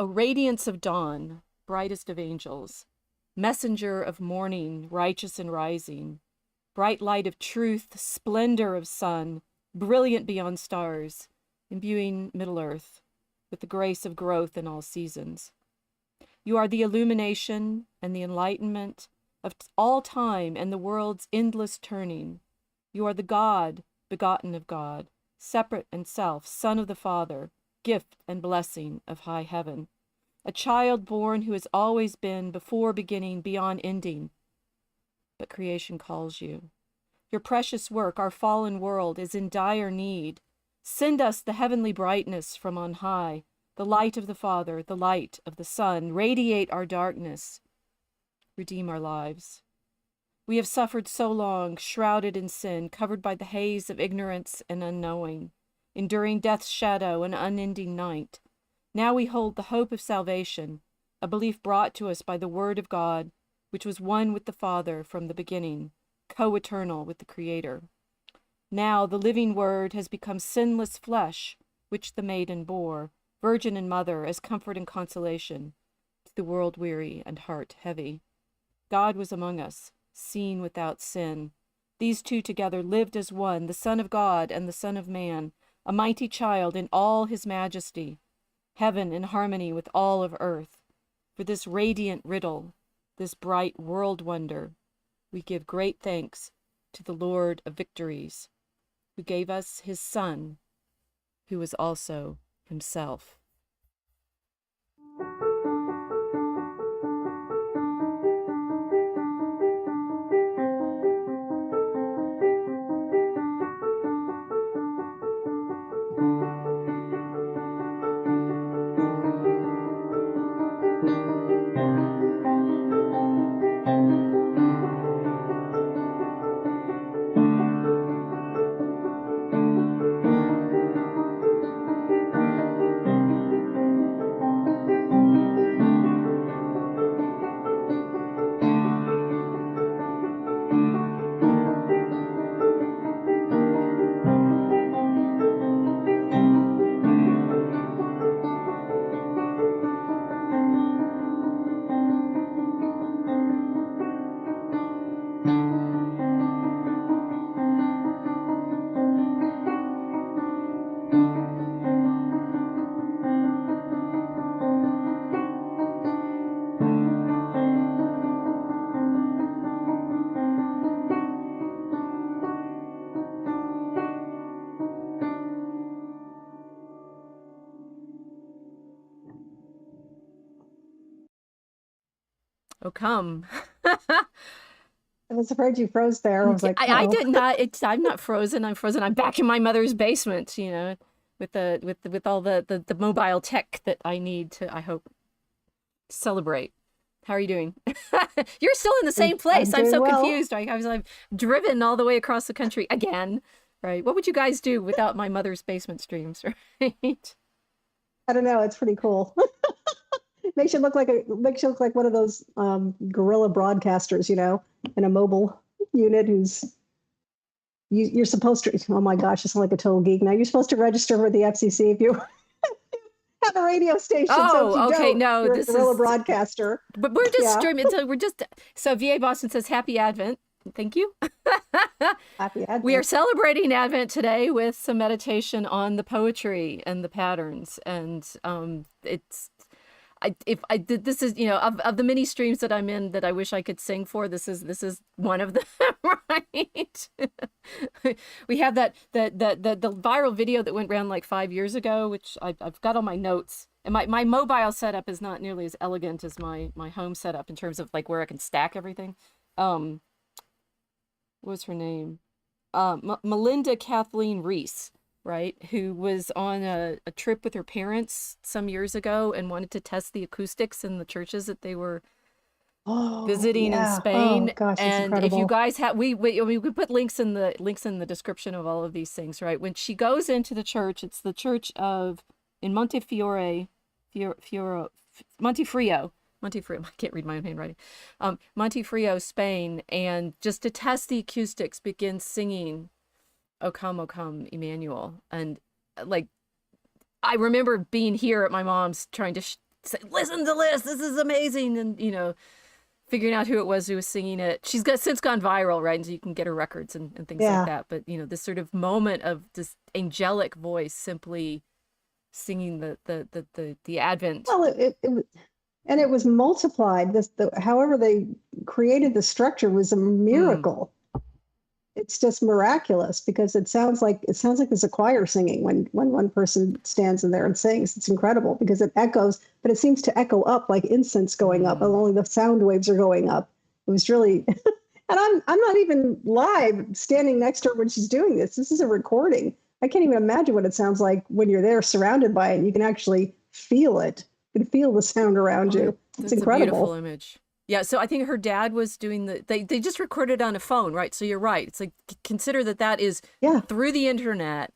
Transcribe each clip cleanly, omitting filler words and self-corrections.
O radiance of dawn, brightest of angels, messenger of morning, righteous and rising, bright light of truth, splendor of sun, brilliant beyond stars, imbuing Middle Earth with the grace of growth in all seasons. You are the illumination and the enlightenment of all time and the world's endless turning. You are the God, begotten of God, separate and self, Son of the Father, gift and blessing of high heaven, a child born who has always been, before beginning, beyond ending. But creation calls you. Your precious work, our fallen world, is in dire need. Send us the heavenly brightness from on high, the light of the Father, the light of the Son. Radiate our darkness. Redeem our lives. We have suffered so long, shrouded in sin, covered by the haze of ignorance and unknowing, enduring death's shadow and unending night. Now we hold the hope of salvation, a belief brought to us by the Word of God, which was one with the Father from the beginning, co-eternal with the Creator. Now the living Word has become sinless flesh, which the maiden bore, virgin and mother, as comfort and consolation to the world weary and heart heavy. God was among us, seen without sin. These two together lived as one, the Son of God and the Son of Man, a mighty child in all his majesty, heaven in harmony with all of earth. For this radiant riddle, this bright world wonder, we give great thanks to the Lord of victories, who gave us his Son, who was also himself. Oh, come. I was afraid you froze there. I was like, I did not. I'm not frozen. I'm frozen. I'm back in my mother's basement, you know, with all the mobile tech that I need to, I hope, celebrate. How are you doing? You're still in the same place. I'm so confused. I've driven all the way across the country again, right? What would you guys do without my mother's basement streams, right? I don't know. It's pretty cool. Makes you look like one of those guerrilla broadcasters, you know, in a mobile unit you're supposed to, oh my gosh, I sound like a total geek now. You're supposed to register with the FCC if you have a radio station. Oh, so okay. No, you're a guerrilla broadcaster. But we're just streaming. So VA Boston says Happy Advent. Thank you. Happy Advent. We are celebrating Advent today with some meditation on the poetry and the patterns. And this is, you know, of the many streams that I'm in that I wish I could sing for, this is one of them, right? We have the viral video that went around like 5 years ago, which I've got all my notes. And my mobile setup is not nearly as elegant as my home setup in terms of like where I can stack everything. What was her name? Melinda Kathleen Reese, right? Who was on a trip with her parents some years ago and wanted to test the acoustics in the churches that they were visiting in Spain. Oh, gosh, and incredible. If you guys have, we put links in the description of all of these things, right? When she goes into the church, it's the church of in Montefrio, I can't read my own handwriting. Montefrio, Spain, and just to test the acoustics, begins singing O come, Emmanuel. And like, I remember being here at my mom's trying to listen to this is amazing. And, you know, figuring out who it was who was singing it. She's since gone viral, right? And so you can get her records and things like Yeah. that. But, you know, this sort of moment of this angelic voice simply singing the Advent. Well, and it was multiplied. However they created the structure was a miracle. It's just miraculous because it sounds like there's a choir singing when one person stands in there and sings. It's incredible because it echoes, but it seems to echo up like incense going up, and only the sound waves are going up. It was really, and I'm not even live standing next to her when she's doing this. This is a recording. I can't even imagine what it sounds like when you're there surrounded by it. And you can actually feel it. You can feel the sound around you. It's incredible. A beautiful image. Yeah, so I think her dad was doing they just recorded on a phone, right? So you're right. It's like, consider that is through the internet.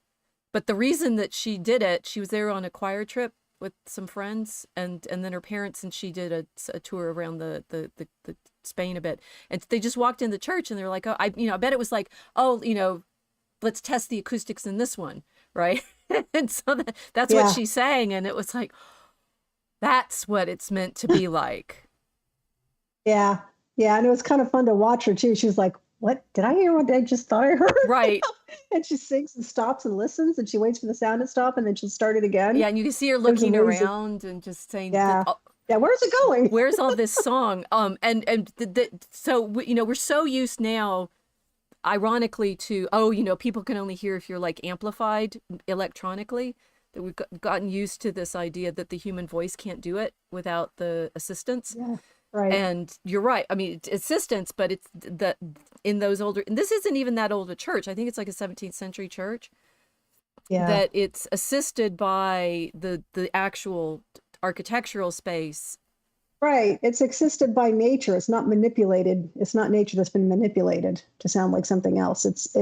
But the reason that she did it, she was there on a choir trip with some friends and then her parents, and she did a tour around the Spain a bit. And they just walked in the church and they're like, oh, I bet it was like, oh, you know, let's test the acoustics in this one, right? And so that's what she sang, and it was like, that's what it's meant to be like. Yeah. And it was kind of fun to watch her too. She was like, what? Did I hear what I just thought I heard? Right. And she sings and stops and listens, and she waits for the sound to stop, and then she'll start it again. Yeah, and you can see her looking around and just saying, yeah, where's it going? Where's all this song? So, you know, we're so used now, ironically, to, you know, people can only hear if you're like amplified electronically, that we've gotten used to this idea that the human voice can't do it without the assistance. Yeah. Right. And you're right. I mean, it's assistance, but it's in those older, and this isn't even that old a church. I think it's like a 17th century church. Yeah. That it's assisted by the actual architectural space. Right. It's assisted by nature. It's not manipulated. It's not nature that's been manipulated to sound like something else. It's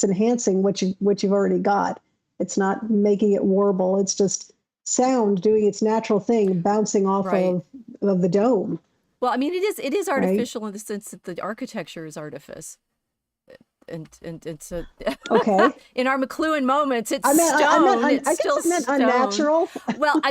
enhancing what you've already got. It's not making it warble. It's just sound doing its natural thing, bouncing off of the dome. Well, I mean, it is artificial in the sense that the architecture is artifice, and so okay. In our McLuhan moments, it's stone. I guess it meant unnatural. Well,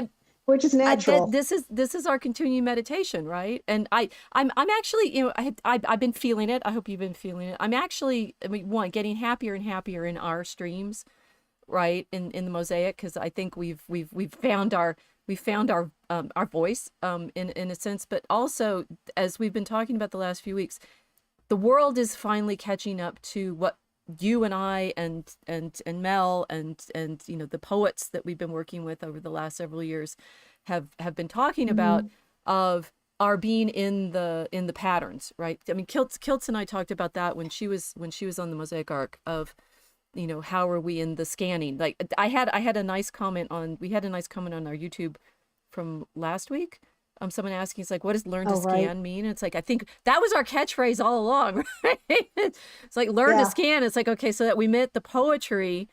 which is natural. This is our continuing meditation, right? And I'm actually, you know, I've been feeling it. I hope you've been feeling it. I'm actually, I mean, getting happier and happier in our streams. Right, in the mosaic, because I think we've found our voice in a sense, but also, as we've been talking about the last few weeks, the world is finally catching up to what you and I and Mel and you know, the poets that we've been working with over the last several years have been talking about, of our being in the patterns, right? I mean, Kiltz and I talked about that when she was on the Mosaic Ark, of, you know, how are we in the scanning? Like, we had a nice comment on our YouTube from last week. Someone asking, it's like, what does learn to scan mean? And it's like, I think that was our catchphrase all along, right? It's like, learn to scan. It's like, okay, so that we meant the poetry,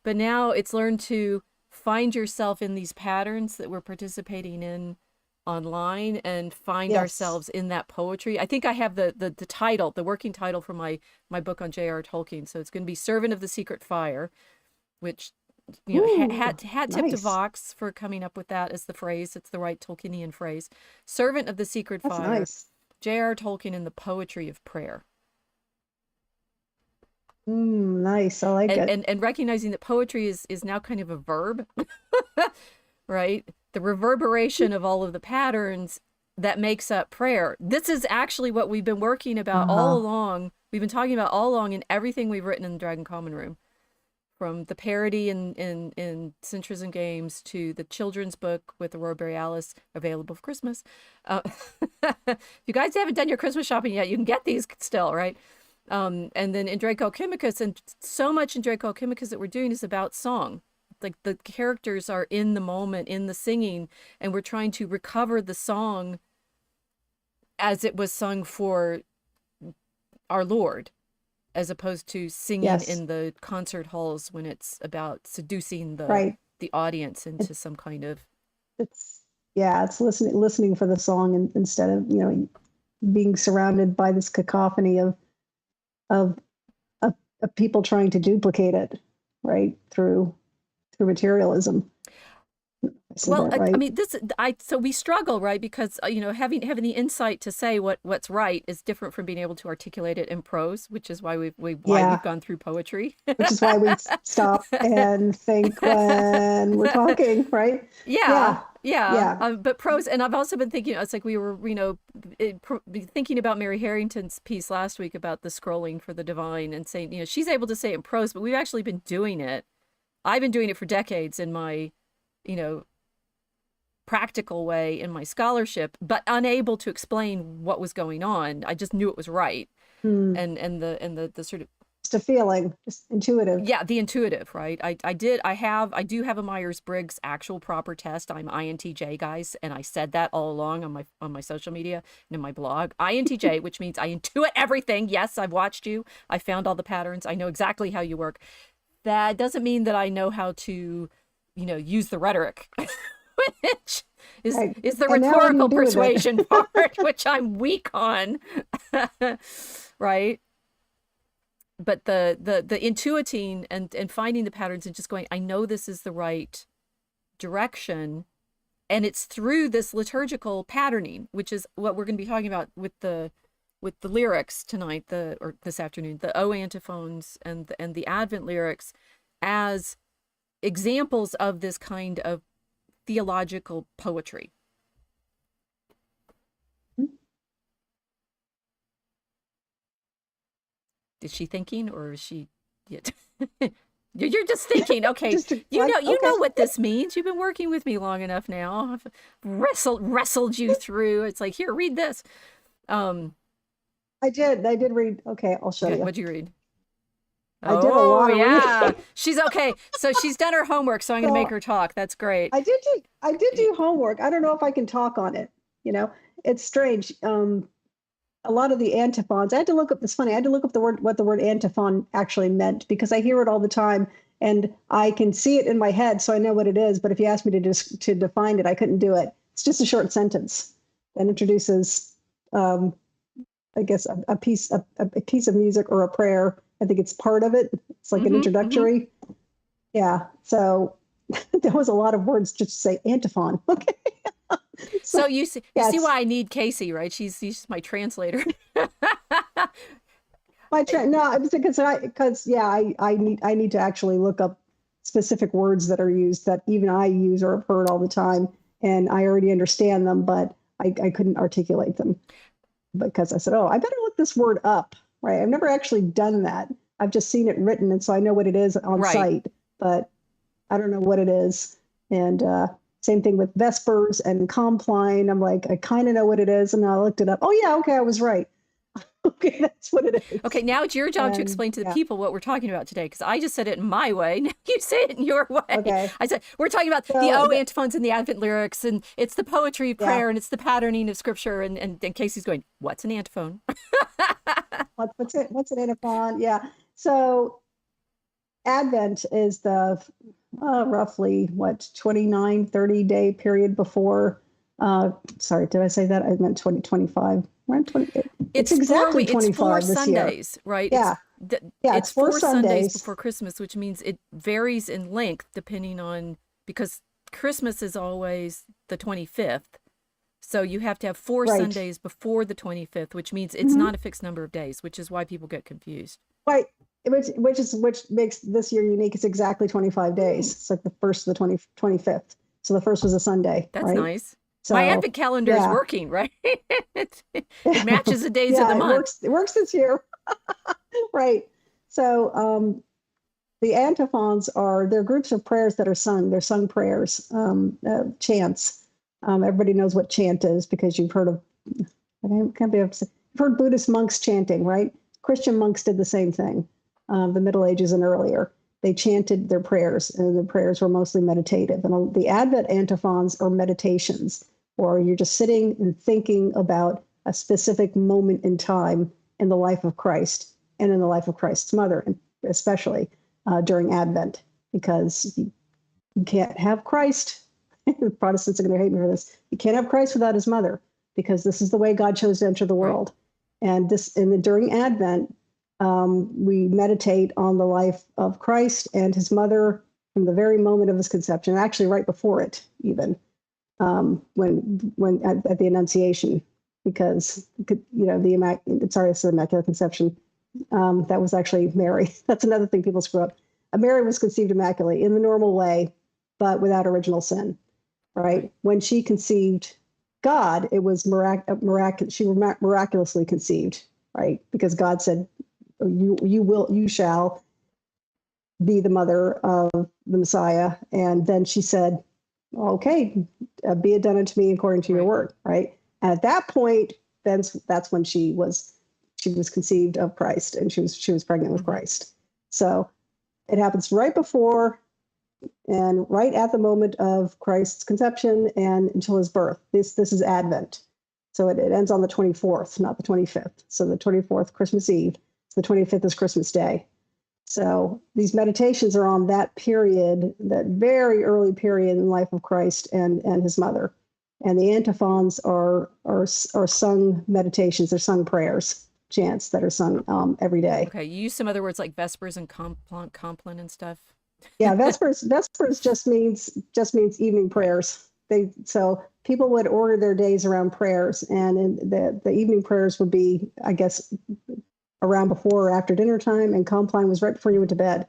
but now it's learn to find yourself in these patterns that we're participating in online, and find ourselves in that poetry. I think I have the title, the working title for my book on J.R. Tolkien. So it's going to be Servant of the Secret Fire, which, you know, hat tip to Vox for coming up with that as the phrase. It's the right Tolkienian phrase. Servant of the Secret Fire. Nice. J.R. Tolkien and the Poetry of Prayer. Nice. I like it. And recognizing that poetry is now kind of a verb, right? The reverberation of all of the patterns that makes up prayer. This is actually what we've been working about all along. We've been talking about all along in everything we've written in the Dragon Common Room, from the parody in Cintras and Games to the children's book with Aurora Borealis, available for Christmas. If you guys haven't done your Christmas shopping yet, you can get these still, right? And then in Draco Alchemicus, and so much in Draco Alchemicus that we're doing is about song. Like, the characters are in the moment, in the singing, and we're trying to recover the song as it was sung for our Lord, as opposed to singing in the concert halls when it's about seducing the audience into some kind of. It's listening for the song, and instead of, you know, being surrounded by this cacophony of people trying to duplicate it, right, through materialism. said Well, that I right. mean, so we struggle, right? Because, having the insight to say what's right is different from being able to articulate it in prose, which is why we've Yeah, gone through poetry. which is why we stop and think when we're talking, right? Yeah, Yeah, yeah. yeah. But prose, and I've also been thinking, it's like we were, thinking about Mary Harrington's piece last week about the scrolling for the divine and saying, she's able to say it in prose, but we've actually been doing it. I've been doing it for decades in my, you know, practical way in my scholarship, but unable to explain what was going on. I just knew it was right. Hmm. And the sort of, Just a feeling, just intuitive. yeah, the intuitive, right? I do have a Myers-Briggs actual proper test. I'm INTJ, guys, and I said that all along on my social media and in my blog. INTJ, which means I intuit everything. Yes, I've watched you. I found all the patterns. I know exactly how you work. That doesn't mean that I know how to, use the rhetoric, which Right. is the And now what do you rhetorical do with it? persuasion part, which I'm weak on. Right? But the intuiting and finding the patterns and just going, I know this is the right direction. And it's through this liturgical patterning, which is what we're going to be talking about with the lyrics tonight, or this afternoon, the O antiphons and the Advent lyrics as examples of this kind of theological poetry. Is she thinking, or is she? Yeah. You're just thinking, okay. Just to, You like, know, you okay. know what this means. You've been working with me long enough now. I've wrestled you through. It's like, here, read this. Um, I did read. Okay, I'll show okay, you. what'd you read? I did a Oh lot of reading. yeah, she's okay. So she's done her homework. So I'm going to make So her talk. That's great. I did do homework. I don't know if I can talk on it. You know, it's strange. A lot of the antiphons. I had to look up. It's funny. I had to look up what the word antiphon actually meant because I hear it all the time and I can see it in my head, so I know what it is. But if you asked me to define it, I couldn't do it. It's just a short sentence that introduces, um, I guess, a piece of music or a prayer. I think it's part of it. It's like an Mm-hmm. introductory. Yeah. So there was a lot of words just to say antiphon. Okay. So So you see yes, why I need Casey, right? She's my translator. no, it's because yeah, I need to actually look up specific words that are used that even I use or have heard all the time, and I already understand them, but I couldn't articulate them because I said, oh, I better look this word up, right? I've never actually done that. I've just seen it written, and so I know what it is on Right. site, but I don't know what it is. And same thing with Vespers and Compline. I'm like, I kind of know what it is, and I looked it up. Oh yeah, okay, I was right. Okay, that's what it Okay, is. now it's your job to And explain to the yeah, people what we're talking about today, because I just said it in my way. Now you say it in your way. okay. I said we're talking about the So O antiphons and the Advent lyrics, and it's the poetry of yeah, prayer, and it's the patterning of scripture. And Casey's going, what's an antiphon? what's an antiphon? Yeah. So Advent is the roughly what 29-30 day period before. Sorry, did I say that? I meant 2025. We're in 20. It's exactly It's four 25 this year. Sundays, right? Yeah, yeah. It's It's four four Sundays Sundays. before Christmas, which means it varies in length depending on, because Christmas is always the 25th. So you have to have four Right. Sundays before the 25th, which means it's Mm-hmm. not a fixed number of days, which is why people get confused. Right. Which makes this year unique. It's exactly 25 days. Ooh, It's like the first of the 25th. So the first was a Sunday, that's right? nice. My So advent calendar is yeah. working, right? It matches the days of the Yeah, it month. works. It works this year. Right. So the antiphons they're groups of prayers that are sung. They're sung prayers, chants. Everybody knows what chant is because you've heard of. I can't be. You've heard Buddhist monks chanting, right? Christian monks did the same thing. The Middle Ages and earlier, they chanted their prayers, and the prayers were mostly meditative. And the Advent antiphons are meditations, or you're just sitting and thinking about a specific moment in time in the life of Christ and in the life of Christ's mother, and especially during Advent, because you can't have Christ. The Protestants are going to hate me for this. You can't have Christ without his mother, because this is the way God chose to enter the Right. world. And during Advent, we meditate on the life of Christ and his mother, from the very moment of his conception, actually right before it even, when at the Annunciation, because sorry, it's the Immaculate Conception. That was actually Mary. That's another thing people screw up. Mary was conceived immaculately in the normal way, but without original sin, right? When she conceived God, it was she was miraculously conceived, right? Because God said, you shall be the mother of the Messiah. And then she said, okay, be it done unto me according to your word, right? And at that point, that's when she was conceived of Christ, and she was pregnant with Christ. So it happens right before and right at the moment of Christ's conception and until his birth. This is Advent. So it ends on the 24th, not the 25th. So the 24th, Christmas Eve. The 25th is Christmas Day. So these meditations are on that period, that very early period in the life of Christ and his mother. And the antiphons are sung meditations, they're sung prayers, chants that are sung every day. Okay, you use some other words like vespers and compline and stuff. Yeah, vespers just means evening prayers. So people would order their days around prayers, and the evening prayers would be, I guess, around before or after dinner time, and compline was right before you went to bed.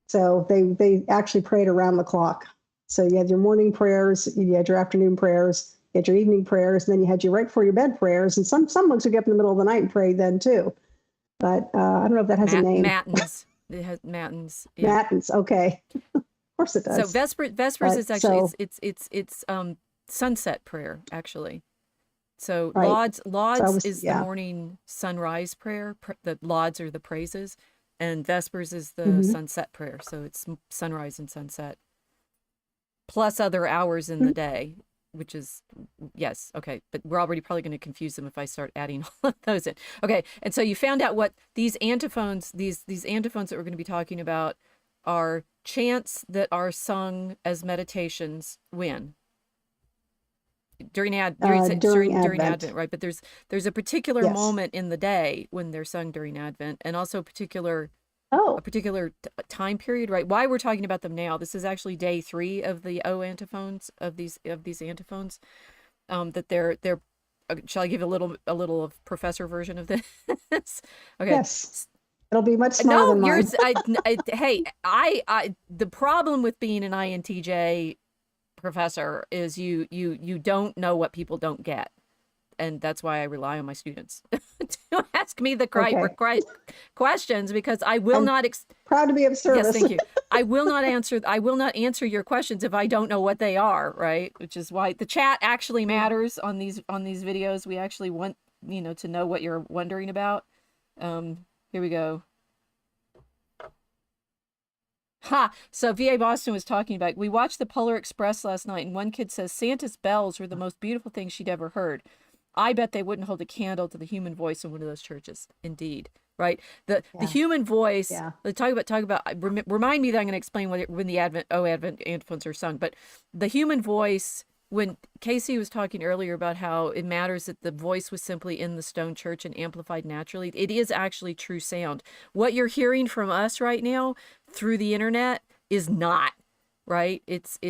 So they actually prayed around the clock. So you had your morning prayers, you had your afternoon prayers, you had your evening prayers, and then you had your right before your bed prayers. And some monks would get up in the middle of the night and pray then too. But I don't know if that has a name. Matins. It has matins. Yeah. Matins. Okay. Of course it does. So vespers is actually it's sunset prayer actually. So lauds is the morning sunrise prayer. The lauds are the praises, and vespers is the sunset prayer. So it's sunrise and sunset, plus other hours in the day, which is yes, okay. But we're already probably going to confuse them if I start adding all of those in. Okay, and so you found out what these antiphons, these antiphons that we're going to be talking about, are chants that are sung as meditations when. During Advent, right? But there's a particular moment in the day when they're sung during Advent, and also a particular time period, right? Why we're talking about them now? This is actually day 3 of the antiphons of these antiphons. That they're. Shall I give a little of professor version of this? Okay. Yes. It'll be much smaller than mine. Hey, the problem with being an INTJ professor is you don't know what people don't get, and that's why I rely on my students to ask me the correct questions, because I will not proud to be of service. Yes, thank you. I will not answer your questions if I don't know what they are, right? Which is why the chat actually matters on these videos. We actually want to know what you're wondering about. Here we go. So VA Boston was talking about, we watched the Polar Express last night, and one kid says Santa's bells were the most beautiful thing she'd ever heard. I bet they wouldn't hold a candle to the human voice in one of those churches. Indeed, right? The human voice. Yeah. Talk about. Remind me that I'm going to explain when the Advent antiphons are sung. But the human voice. When Casey was talking earlier about how it matters that the voice was simply in the stone church and amplified naturally, it is actually true sound. What you're hearing from us right now through the internet is not, right? It's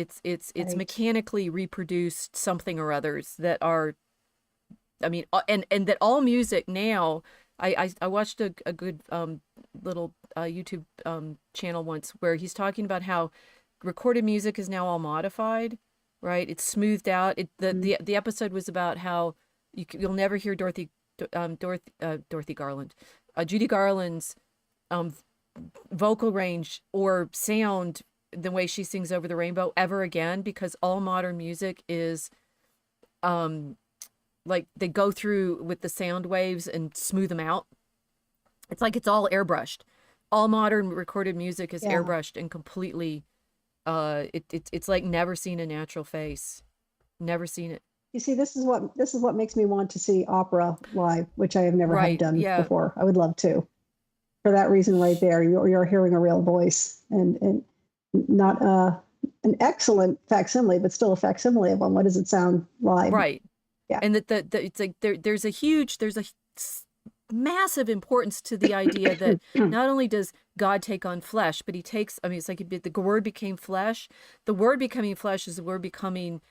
mechanically reproduced something or others that are, I mean, and that all music now, I watched a good little YouTube channel once where he's talking about how recorded music is now all modified. Right, it's smoothed out. The episode was about how you'll never hear Dorothy Garland, Judy Garland's vocal range or sound the way she sings Over the Rainbow ever again, because all modern music is like they go through with the sound waves and smooth them out. It's like it's all airbrushed. All modern recorded music is airbrushed and completely. It's like never seen a natural face, never seen it. You see, this is what makes me want to see opera live, which I have never had done before. I would love to, for that reason right there. You're hearing a real voice, and not an excellent facsimile, but still a facsimile of one. What does it sound live? Right. Yeah. And it's like there's a massive importance to the idea that not only does God take on flesh, but he takes, I mean, it's like the word became flesh. The word becoming flesh is the word becoming,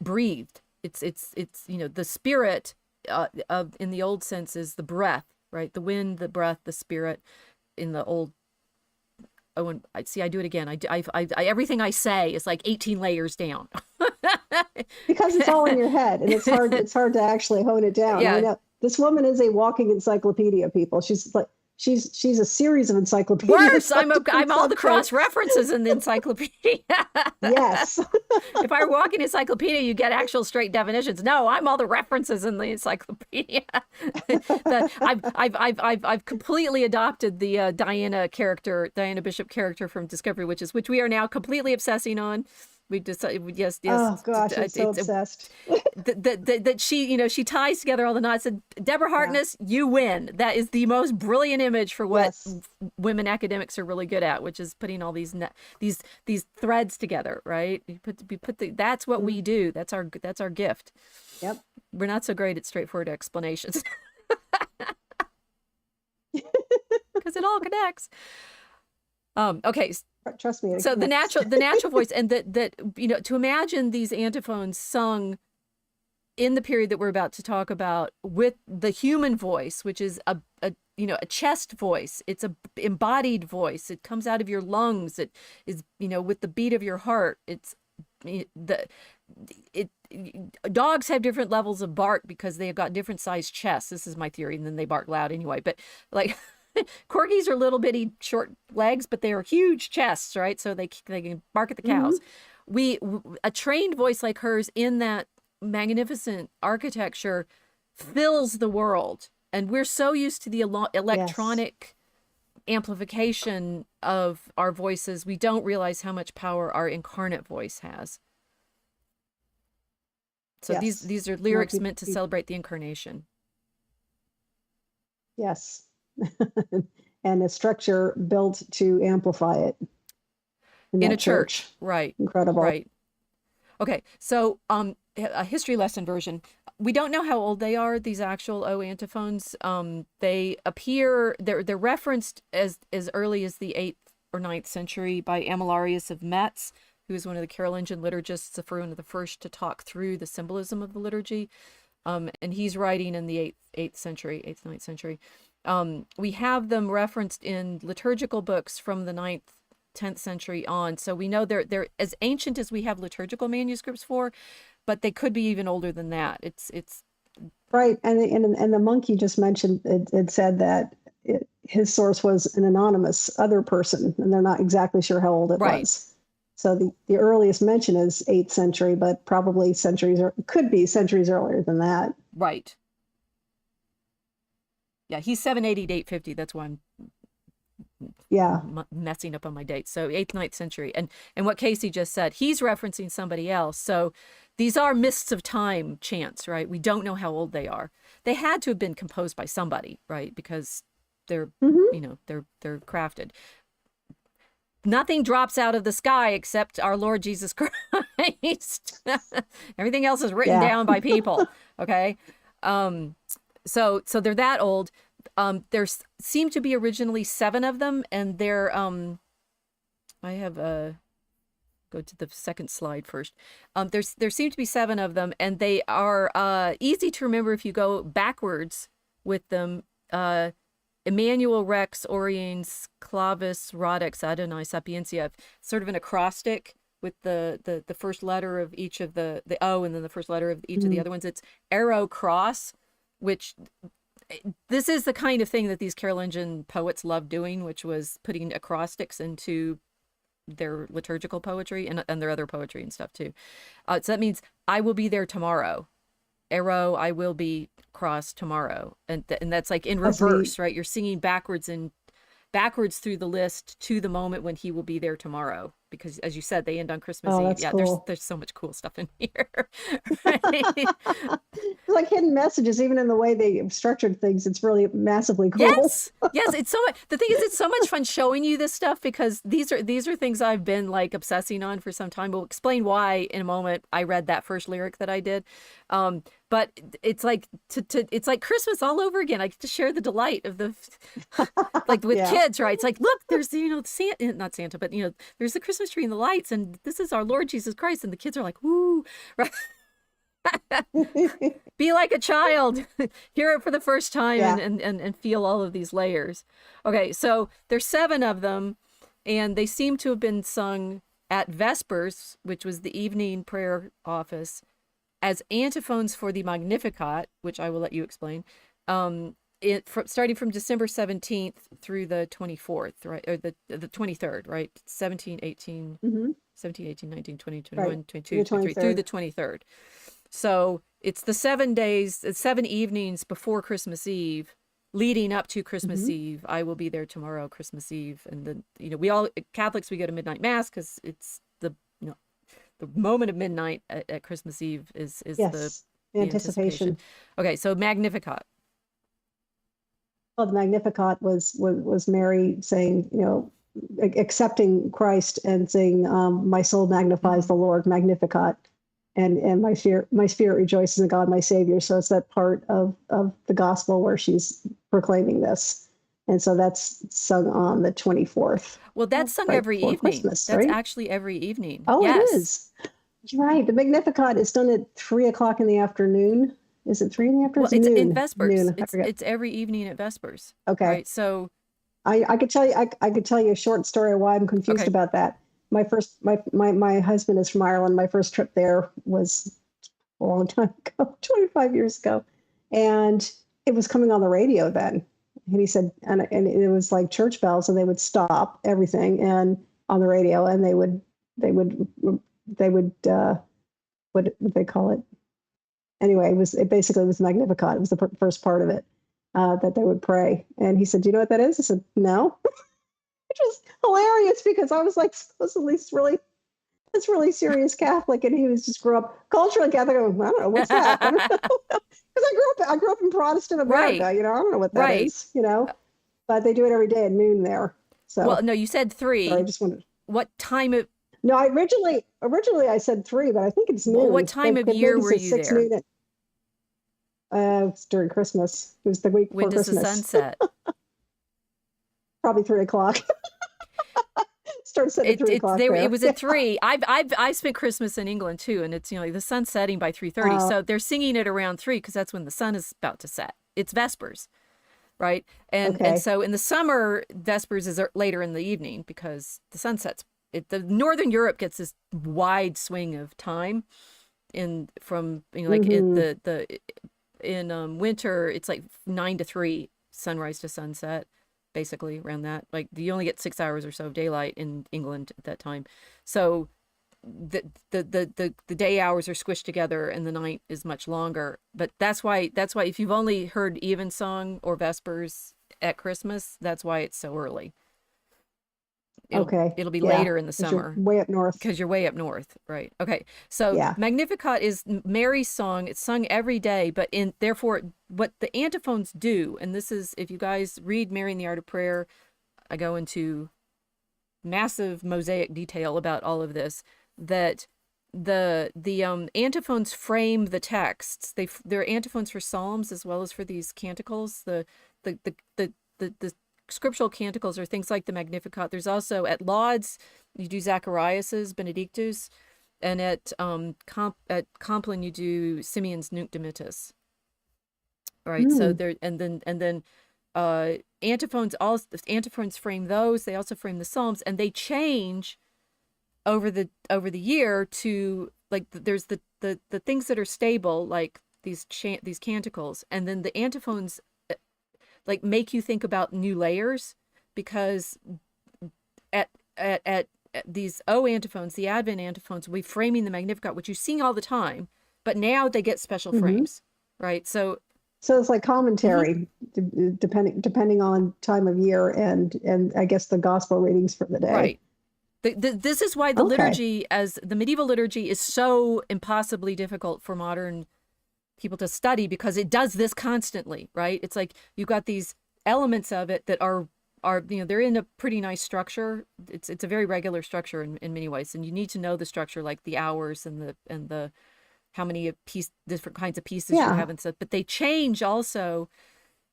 breathed. It's the spirit of in the old sense is the breath, right? The wind, the breath, the spirit in the old. Oh, and I do it again. Everything I say is like 18 layers down. Because it's all in your head, and it's hard to actually hone it down. Yeah. I know this woman is a walking encyclopedia, people. She's a series of encyclopedias. Worse, I'm all the cross references in the encyclopedia. Yes. If I were walking encyclopedia, you get actual straight definitions. No, I'm all the references in the encyclopedia. I've completely adopted the Diana Bishop character from Discovery Witches, which we are now completely obsessing on. We decided, yes. Oh gosh, I'm so obsessed. That she ties together all the knots. And Deborah Harkness, you win. That is the most brilliant image for what women academics are really good at, which is putting all these threads together, right? That's what we do. That's our gift. Yep. We're not so great at straightforward explanations. Because it all connects. Okay. Trust me. So the natural voice, and that to imagine these antiphons sung in the period that we're about to talk about with the human voice, which is a chest voice. It's a embodied voice. It comes out of your lungs. It is with the beat of your heart. Dogs have different levels of bark because they have got different sized chests. This is my theory, and then they bark loud anyway. But like. Corgis are little bitty short legs, but they are huge chests, right? So they can bark at the cows. A trained voice like hers in that magnificent architecture fills the world. And we're so used to the electronic amplification of our voices, we don't realize how much power our incarnate voice has. So these are lyrics meant to celebrate the incarnation. Yes. And a structure built to amplify it in a church. Right. Incredible. Right. Okay. So a history lesson version. We don't know how old they are, these actual O antiphons. They're referenced as early as the 8th or 9th century by Amalarius of Metz, who is one of the Carolingian liturgists, one of the first to talk through the symbolism of the liturgy. And he's writing in the 8th century, 9th century. We have them referenced in liturgical books from the 9th, 10th century on. So we know they're as ancient as we have liturgical manuscripts for, but they could be even older than that. It's right. And the monk you just mentioned, it said that his source was an anonymous other person, and they're not exactly sure how old it was. So the earliest mention is 8th century, but probably could be centuries earlier than that. Right. Yeah, he's 780 to 850. That's why I'm messing up on my dates. So 8th, 9th century. And what Casey just said, he's referencing somebody else. So these are mists of time chants, right? We don't know how old they are. They had to have been composed by somebody, right? Because they're, they're crafted. Nothing drops out of the sky except our Lord Jesus Christ. Everything else is written down by people. Okay. So they're that old. There seem to be originally 7 of them, and they're I have go to the second slide first. There seem to be 7 of them, and they are easy to remember if you go backwards with them. Emmanuel Rex Oriens Clavis Rodex Adonai Sapientia, sort of an acrostic with the first letter of each of the O, and then the first letter of each of the other ones. It's arrow cross, which this is the kind of thing that these Carolingian poets loved doing, which was putting acrostics into their liturgical poetry and their other poetry and stuff too. So that means I will be there tomorrow. Arrow, I will be cross tomorrow. And that's like in reverse, right? You're singing backwards through the list to the moment when he will be there tomorrow. because as you said, they end on Christmas Oh, Eve. that's Yeah, cool. there's so much cool stuff in here. Right? It's like hidden messages, even in the way they structured things. It's really massively cool. Yes. Yes, it's so much. The thing is, it's so much fun showing you this stuff because these are things I've been like obsessing on for some time. We'll explain why in a moment. I read that first lyric that I did. But it's like it's like Christmas all over again. I get to share the delight of the like with Yeah. kids, right? It's like, look, there's Santa, not Santa, but there's the Christmas tree and the lights, and this is our Lord Jesus Christ, and the kids are like, woo, right? Be like a child, hear it for the first time, Yeah. and feel all of these layers. Okay, so there's 7 of them, and they seem to have been sung at Vespers, which was the evening prayer office, as antiphons for the Magnificat, which I will let you explain. Starting from December 17th through the 24th, right? Or the 23rd, right? 17, 18, Hmm. 17, 18, 19, 20, Right. 21, The 22, 23, through 23rd. the 23rd. So it's the 7 days, it's 7 evenings before Christmas Eve, leading up to Christmas Hmm. Eve. I will be there tomorrow, Christmas Eve, and then we all Catholics, we go to midnight mass because it's the moment of midnight at Christmas Eve is Yes. the anticipation. Anticipation. Okay, so Magnificat. Well, the Magnificat was Mary saying, accepting Christ and saying, "My soul magnifies Mhm. the Lord, Magnificat," and my spirit rejoices in God, my Savior. So it's that part of the gospel where she's proclaiming this, and so that's sung on the 24th, Well, that's sung right every before evening. Christmas, That's right? actually every evening. Oh, it Yes. is. You're right. The Magnificat is done at 3 o'clock in the afternoon. Is it 3 in the afternoon? Well, It's it's in noon. Vespers. Noon. I forget. It's every evening at Vespers, Okay. right? So, I could tell you I could tell you a short story of why I'm confused okay. about that. My husband is from Ireland. My first trip there was a long time ago, 25 years ago, and it was coming on the radio then. And he said, and it was like church bells, and they would stop everything and on the radio, and they would what would they call it? Anyway, it basically was Magnificat. It was the first part of it that they would pray. And he said, "Do you know what that is?" I said, "No." Which was hilarious because I was like supposedly this really serious Catholic, and he was just grew up culturally Catholic. I don't know what's that. I don't know because I grew up in Protestant Right. America. I don't know what that Right. is. But they do it every day at noon there. Well, So no, you said sorry, I 3. just wanted. What time of No, I originally I said 3, but I think it's what noon. time of They've year made were this at you 6 there? noon. It's during Christmas. It was the week When before does the sun Christmas. set? Probably 3 o'clock. Started setting at 3 o'clock It there. was at 3. I spent Christmas in England too, and it's the sun's setting by 3:30. Uh, So they're singing it around 3 because that's when the sun is about to set. It's Vespers, right? And okay. so in the summer, Vespers is later in the evening because the sun sets. The Northern Europe gets this wide swing of time in from like Hmm. in winter it's like 9 to 3 sunrise to sunset, basically around that. Like you only get 6 hours or so of daylight in England at that time, so the day hours are squished together and the night is much longer. But that's why if you've only heard evensong or vespers at Christmas, that's why it's so early. it'll Okay. it'll be Yeah. later in the Because you're summer way up north. because you're way up north, right? Okay, so Yeah. Magnificat is Mary's song. It's sung every day, but therefore what the antiphons do, and this is, if you guys read Mary and the Art of Prayer, I go into massive mosaic detail about all of this. That the antiphons frame the texts. They're antiphons for psalms as well as for these canticles. The scriptural canticles are things like the Magnificat. There's also at Lauds you do Zacharias's Benedictus, and at Compline you do Simeon's Nunc Dimittis. All right, so Mm. there, and then antiphons frame those. They also frame the Psalms, and they change over the year to, like, there's the things that are stable, like these canticles, and then the antiphons like make you think about new layers, because at these antiphons, the Advent antiphons, we framing the Magnificat, which you sing all the time, but now they get special Hmm. frames, right? So So it's like mhm, commentary, depending on time of year and I guess the gospel readings for the day. right. This is why the Okay. liturgy, as the medieval liturgy, is so impossibly difficult for modern people to study, because it does this constantly, right? It's like you've got these elements of it that are they're in a pretty nice structure. It's a very regular structure in many ways, and you need to know the structure, like the hours and the how many different kinds of pieces you Yeah. have and stuff. But they change also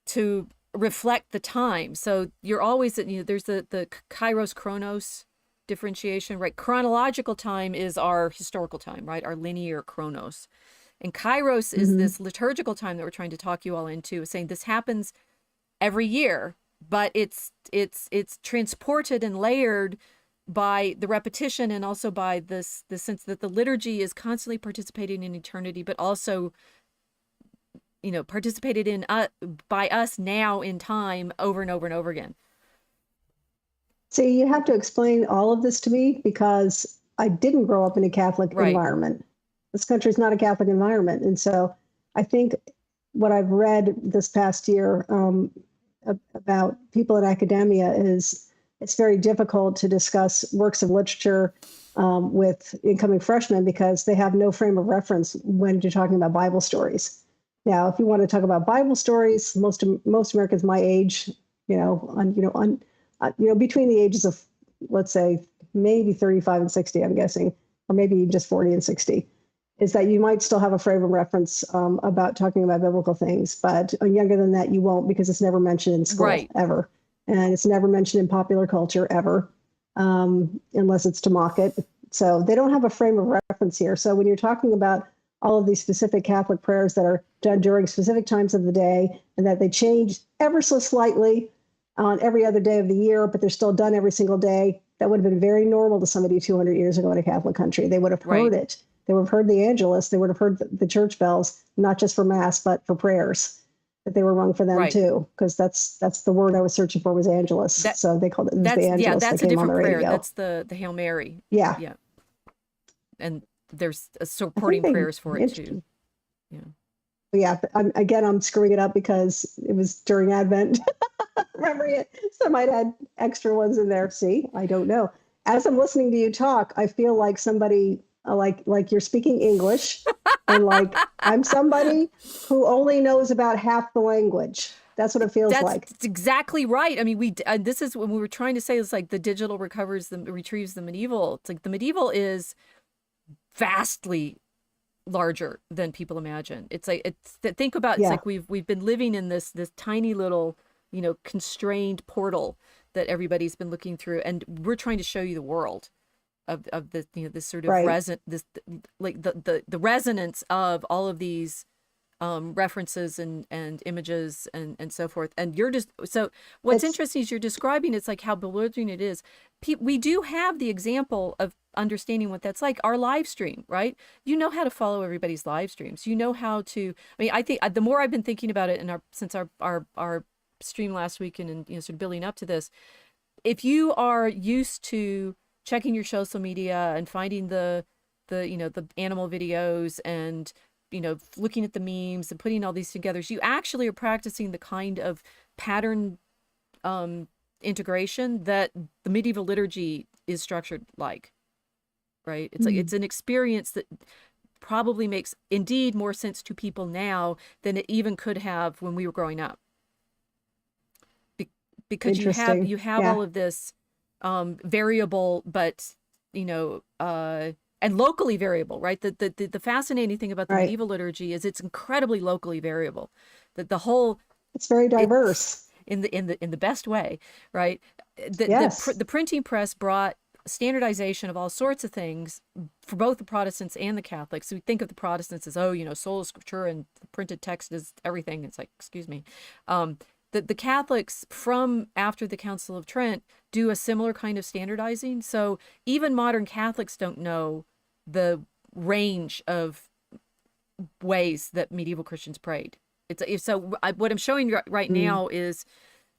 to reflect the time. So you're always, there's the kairos chronos differentiation, right? Chronological time is our historical time, right? Our linear chronos. And kairos is Hmm. this liturgical time that we're trying to talk you all into, saying this happens every year, but it's transported and layered by the repetition, and also by the sense that the liturgy is constantly participating in eternity, but also participated in by us now in time, over and over and over again. See, you have to explain all of this to me because I didn't grow up in a Catholic Right. environment. This country is not a Catholic environment. And so I think what I've read this past year about people in academia is it's very difficult to discuss works of literature with incoming freshmen because they have no frame of reference when you're talking about Bible stories. Now, if you want to talk about Bible stories, most Americans my age, between the ages of, let's say, maybe 35 and 60, I'm guessing, or maybe just 40 and 60, is that you might still have a frame of reference about talking about biblical things, but younger than that, you won't, because it's never mentioned in school, Right. ever. And it's never mentioned in popular culture, ever, unless it's to mock it. So they don't have a frame of reference here. So when you're talking about all of these specific Catholic prayers that are done during specific times of the day, and that they change ever so slightly on every other day of the year, but they're still done every single day, that would have been very normal to somebody 200 years ago in a Catholic country. They would have Right. heard it. They would have heard the Angelus. They would have heard the church bells, not just for Mass, but for prayers that they were rung for them Right. too, because that's the word I was searching for, was Angelus. That So they called it was the Angelus that that's a came on the different prayer. radio. That's the Hail Mary. Yeah, Yeah. And there's I think supporting they. prayers for it too. Yeah. Yeah, I'm screwing it up because it was during Advent. Remembering it, so I might add extra ones in there. See, I don't know. As I'm listening to you talk, I feel like somebody like you're speaking English, and like I'm somebody who only knows about half the language. That's what it feels That's like. exactly right. I mean, this is when we were trying to say, it's like the digital retrieves the medieval. It's like the medieval is vastly larger than people imagine. It's like think about, it's Yeah. like we've been living in this tiny little, constrained portal that everybody's been looking through, and we're trying to show you the world of the, this sort of Right. like the resonance of all of these references and images and so forth. And you're just, so what's It's interesting is you're describing, it's like how bewildering it is. We do have the example of understanding what that's like. Our live stream, right? You know how to follow everybody's live streams. You know how to, I mean, I think the more I've been thinking about it, and since our stream last week, and sort of building up to this, if you are used to checking your social media and finding the animal videos, and looking at the memes and putting all these together, you actually are practicing the kind of pattern integration that the medieval liturgy is structured like, right? It's like it's an experience that probably makes indeed more sense to people now than it even could have when we were growing up. Because interesting. you have Yeah. all of this variable, but and locally variable, right? The fascinating thing about the Right. medieval liturgy is it's incredibly locally variable. That the whole It's very it diverse. in the best way, right? Yes. The printing press brought standardization of all sorts of things for both the Protestants and the Catholics. So we think of the Protestants as, sola scriptura and the printed text is everything. It's like, excuse me. The Catholics from after the Council of Trent do a similar kind of standardizing. So even modern Catholics don't know the range of ways that medieval Christians prayed. What I'm showing you right Mm. now is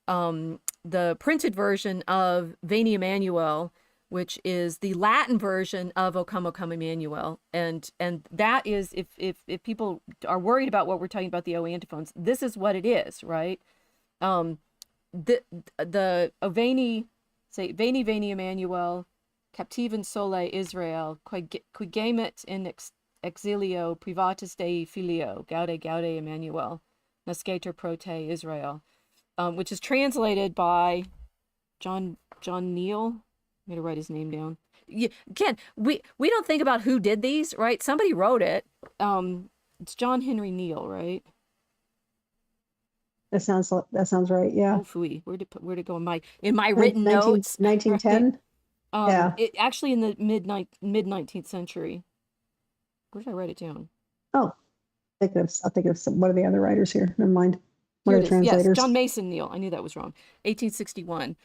the printed version of Veni Emmanuel, which is the Latin version of O Come, O Come Emmanuel. And that is, if people are worried about what we're talking about, the O antiphons, this is what it is, right? The Veni, say Veni Veni Emmanuel, captivum sole Israel, qui gemet in exilio privatus Dei filio, gaude Emmanuel, nascetur pro te Israel, which is translated by John Neal. I'm going to write his name down. Again, we don't think about who did these, right? Somebody wrote it. It's John Henry Neal, right? That sounds right. Yeah. Oh, phooey. Where'd it go in my written notes? 1910. Right? Yeah. It actually in the mid 19th century. Where did I write it down? Oh, I think of one of the other writers here. Never mind. One Here of it the is. Yes, translators. John Mason Neal. I knew that was wrong. 1861.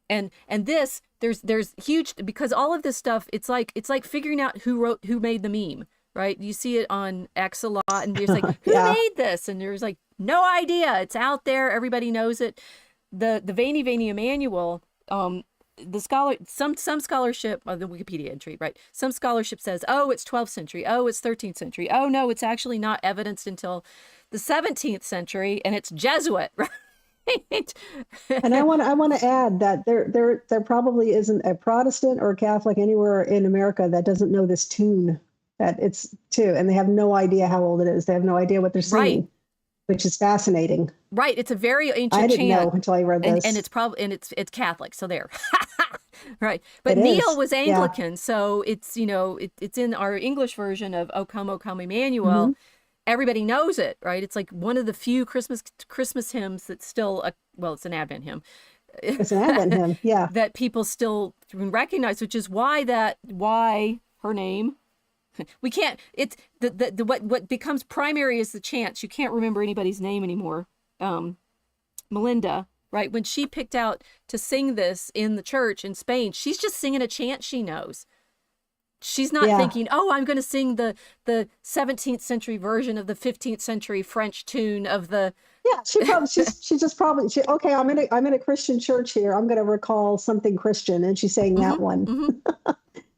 And this there's huge, because all of this stuff, it's like figuring out who made the meme, right? You see it on X a lot, and there's like, who Yeah. made this? And there's like, no idea. It's out there. Everybody knows it. The Veni Emmanuel, the some scholarship, the Wikipedia entry, right? Some scholarship says, oh, it's 12th century. Oh, it's 13th century. Oh, no, it's actually not evidenced until the 17th century, and it's Jesuit, right? And I want to add that there probably isn't a Protestant or a Catholic anywhere in America that doesn't know this tune that it's to, and they have no idea how old it is. They have no idea what they're singing, right, which is fascinating. Right, it's a very ancient I didn't chant, know until I read this, and it's probably it's Catholic, so there, right. But It Neil is. was Yeah. Anglican, so it's it's in our English version of O Come Emmanuel. Mhm. Everybody knows it, right? It's like one of the few Christmas hymns that's still it's an Advent hymn. It's an Advent hymn, yeah. That people still recognize, which is why her name. We can't. It's what becomes primary is the chants. You can't remember anybody's name anymore. Melinda, right? When she picked out to sing this in the church in Spain, she's just singing a chant she knows. She's not thinking, oh, I'm going to sing the 17th century version of the 15th century French tune of the. Yeah, okay, I'm in a Christian church here. I'm going to recall something Christian, and she's saying that one,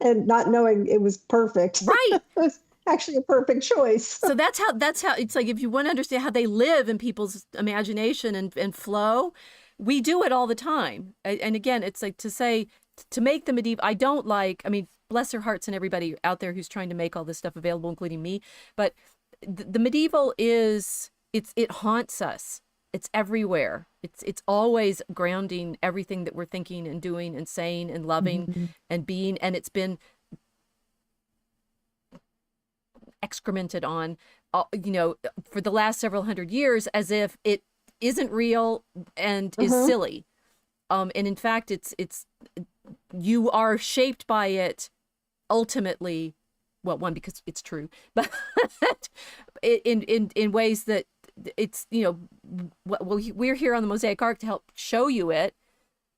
and not knowing it was perfect. Right. It was actually a perfect choice. So that's how it's like, if you want to understand how they live in people's imagination and flow, we do it all the time. And again, it's like to make the medieval, I mean, bless their hearts and everybody out there who's trying to make all this stuff available, including me. But the medieval it haunts us. It's everywhere. It's always grounding everything that we're thinking and doing and saying and loving and being. And it's been excremented on, for the last several hundred years, as if it isn't real and is silly. And in fact, it's you are shaped by it ultimately. Well, one, because it's true, but in ways that it's, we're here on the Mosaic Ark to help show you it,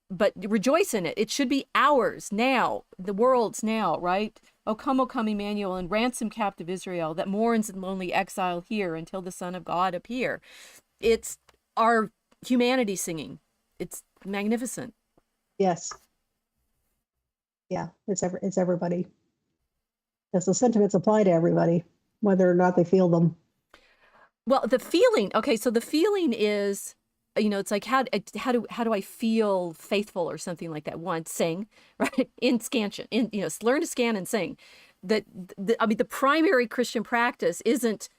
but rejoice in it. It should be ours now, the world's now, right? O come, Emmanuel, and ransom captive Israel that mourns in lonely exile here until the Son of God appear. It's our humanity singing. It's magnificent. Yes. Yeah, it's everybody. Yes, the sentiments apply to everybody, whether or not they feel them. Well, the feeling, okay, so the feeling is, it's like, how do I feel faithful or something like that? One, sing, right? Learn to scan and sing. The primary Christian practice isn't,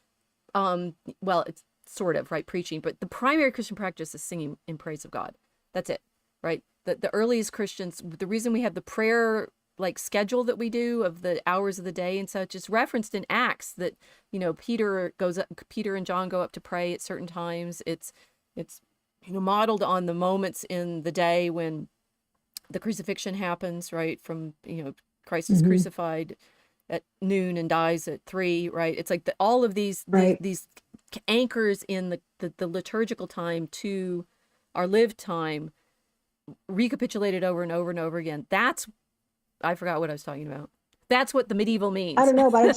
it's sort of, right, preaching, but the primary Christian practice is singing in praise of God. That's it, right? The earliest Christians, the reason we have the prayer schedule that we do of the hours of the day and such is referenced in Acts, that Peter and John go up to pray at certain times. It's modeled on the moments in the day when the crucifixion happens, right? From Christ is crucified at noon and dies at 3, right? It's like all of these anchors in the liturgical time to our lived time, recapitulated over and over and over again. I forgot what I was talking about. That's what the medieval means. I don't know, but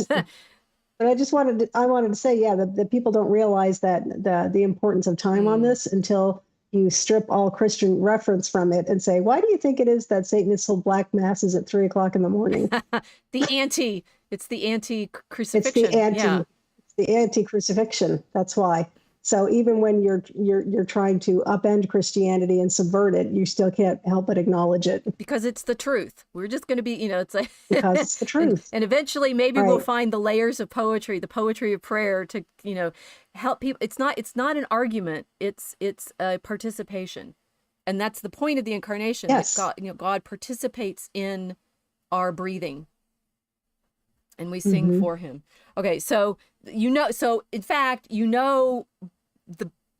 I wanted to say, that people don't realize that the importance of time on this until you strip all Christian reference from it and say, why do you think it is that Satanists hold black masses at 3:00 in the morning? It's the anti-crucifixion. It's the anti-crucifixion. That's why. So even when you're trying to upend Christianity and subvert it, you still can't help but acknowledge it because it's the truth. We're just going to be, it's like, because it's the and truth. eventually maybe we'll Right. find the layers of poetry, the poetry of prayer to, help people. It's not an argument. It's a participation. And that's the point of the incarnation, that Yes. God participates in our breathing, and we sing Mm-hmm. for him. Okay, so so in fact, the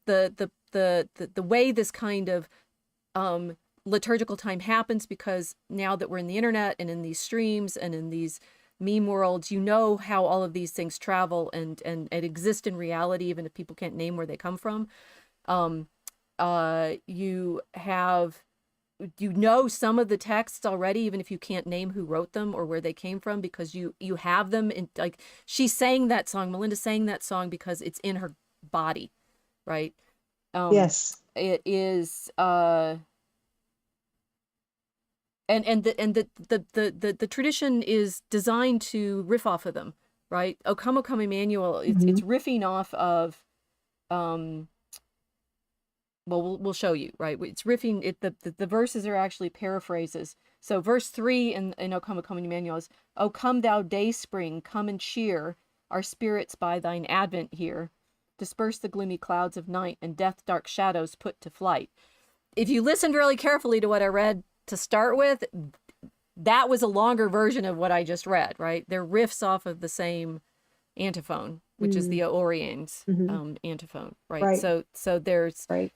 the way this kind of liturgical time happens, because now that we're in the internet and in these streams and in these meme worlds, how all of these things travel and exist in reality, even if people can't name where they come from. You have some of the texts already, even if you can't name who wrote them or where they came from, because you have them in, like, she sang that song, Melinda sang that song because it's in her body, right? Yes. It is and the tradition is designed to riff off of them, right? O Come, O Come, Emmanuel. It's Mm-hmm. riffing off of well, we'll show you, right? It's riffing it. The verses are actually paraphrases. So verse 3 in O Come, O Come, Emmanuel is, O come thou day spring, come and cheer our spirits by thine advent here. Disperse the gloomy clouds of night, and death dark shadows put to flight. If you listened really carefully to what I read to start with, that was a longer version of what I just read, right? They're riffs off of the same antiphone, which is the Orion's Mm-hmm. antiphone, right? Right. So there's, Right.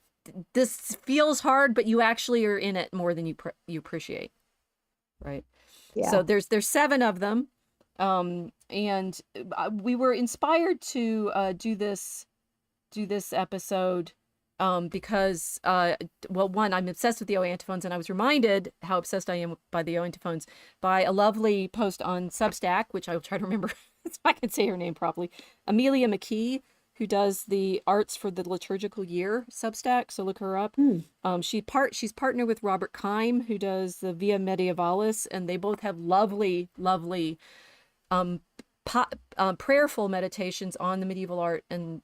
this feels hard, but you actually are in it more than you appreciate, right? So Yeah. there's 7 of them, and we were inspired to do this episode because well, one, I'm obsessed with the O antiphons, and I was reminded how obsessed I am by the O antiphons by a lovely post on Substack, which I will try to remember if I can say her name properly, Amelia McKee, who does the arts for the liturgical year Substack. So look her up. Mm. She's partnered with Robert Keim, who does the Via Medievalis, and they both have lovely um, prayerful meditations on the medieval art and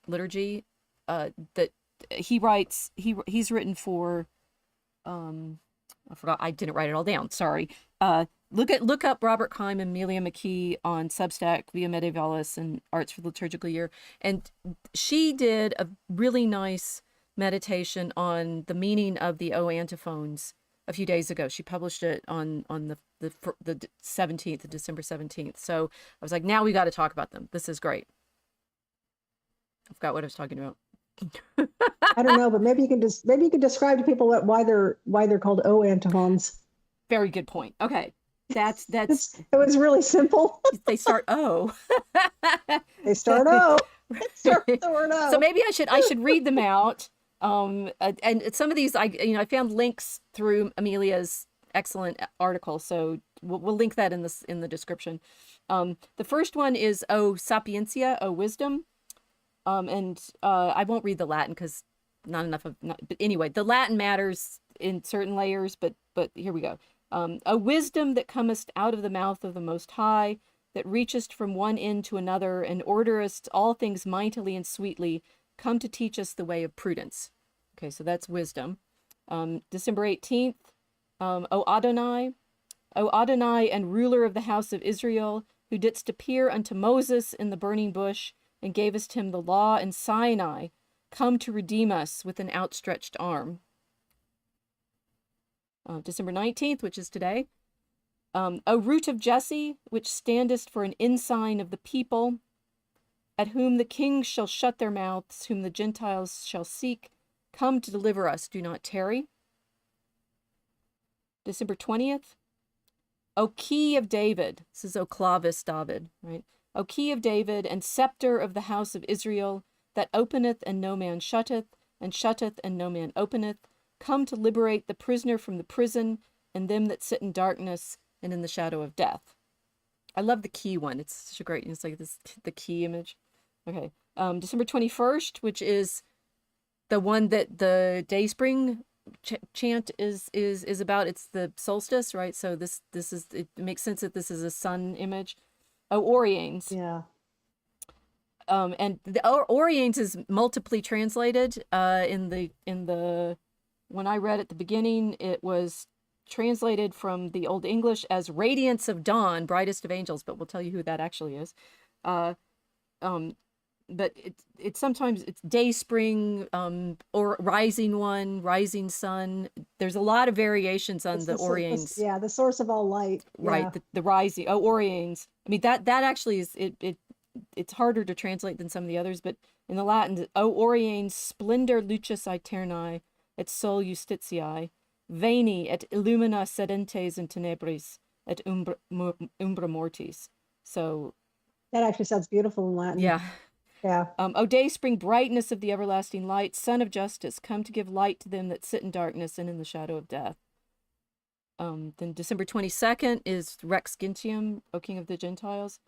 liturgy that he writes. He's written for I forgot, I didn't write it all down, sorry. Look up Robert Keim and Amelia McKee on Substack, Via Medievalis and Arts for the Liturgical Year. And she did a really nice meditation on the meaning of the O antiphons a few days ago. She published it on the 17th, December 17th. So I was like, now we got to talk about them. This is great. I forgot what I was talking about. I don't know, but maybe you can describe to people why they're called O antiphons. Very good point. Okay. That's It was really simple. they start O. They start O. Start with the word O. So maybe I should read them out. And some of these I found links through Amelia's excellent article, so we'll link that in the description. The first one is O Sapiencia, O Wisdom. And I won't read the Latin because not enough of, but anyway, the Latin matters in certain layers, but here we go. A wisdom that comest out of the mouth of the Most High, that reachest from one end to another, and orderest all things mightily and sweetly, come to teach us the way of prudence. Okay, so that's wisdom. December 18th, O Adonai, and ruler of the house of Israel, who didst appear unto Moses in the burning bush, and gavest him the law in Sinai, come to redeem us with an outstretched arm. December 19th, which is today. O root of Jesse, which standest for an ensign of the people, at whom the kings shall shut their mouths, whom the Gentiles shall seek, come to deliver us, do not tarry. December 20th. O key of David, this is O clavis David, right? O key of David, and scepter of the house of Israel, that openeth and no man shutteth, and shutteth and no man openeth, come to liberate the prisoner from the prison, and them that sit in darkness and in the shadow of death. I love the key one. It's such a great, it's like the key image. Okay. December 21st, which is the one that the Dayspring chant is about. It's the solstice, right? So this is, it makes sense that this is a sun image. Oh, Oriens. Yeah. And the Oriens is multiply translated. When I read at the beginning, it was translated from the Old English as "Radiance of Dawn, Brightest of Angels," but we'll tell you who that actually is. Uh, um, but it's sometimes it's day spring, or rising one, rising sun. There's a lot of variations on the Oriens. Yeah, the source of all light. Right, Yeah. the rising. Oh, Oriens. I mean that actually is it's harder to translate than some of the others, but in the Latin, O Oriens splendor lucis aeternae et sol justitiae, veni et illumina sedentes in tenebris et umbra mortis. So That actually sounds beautiful in Latin. yeah. Yeah. O day spring, brightness of the everlasting light, sun of justice, come to give light to them that sit in darkness and in the shadow of death. Then December 22nd is Rex Gentium, O King of the Gentiles.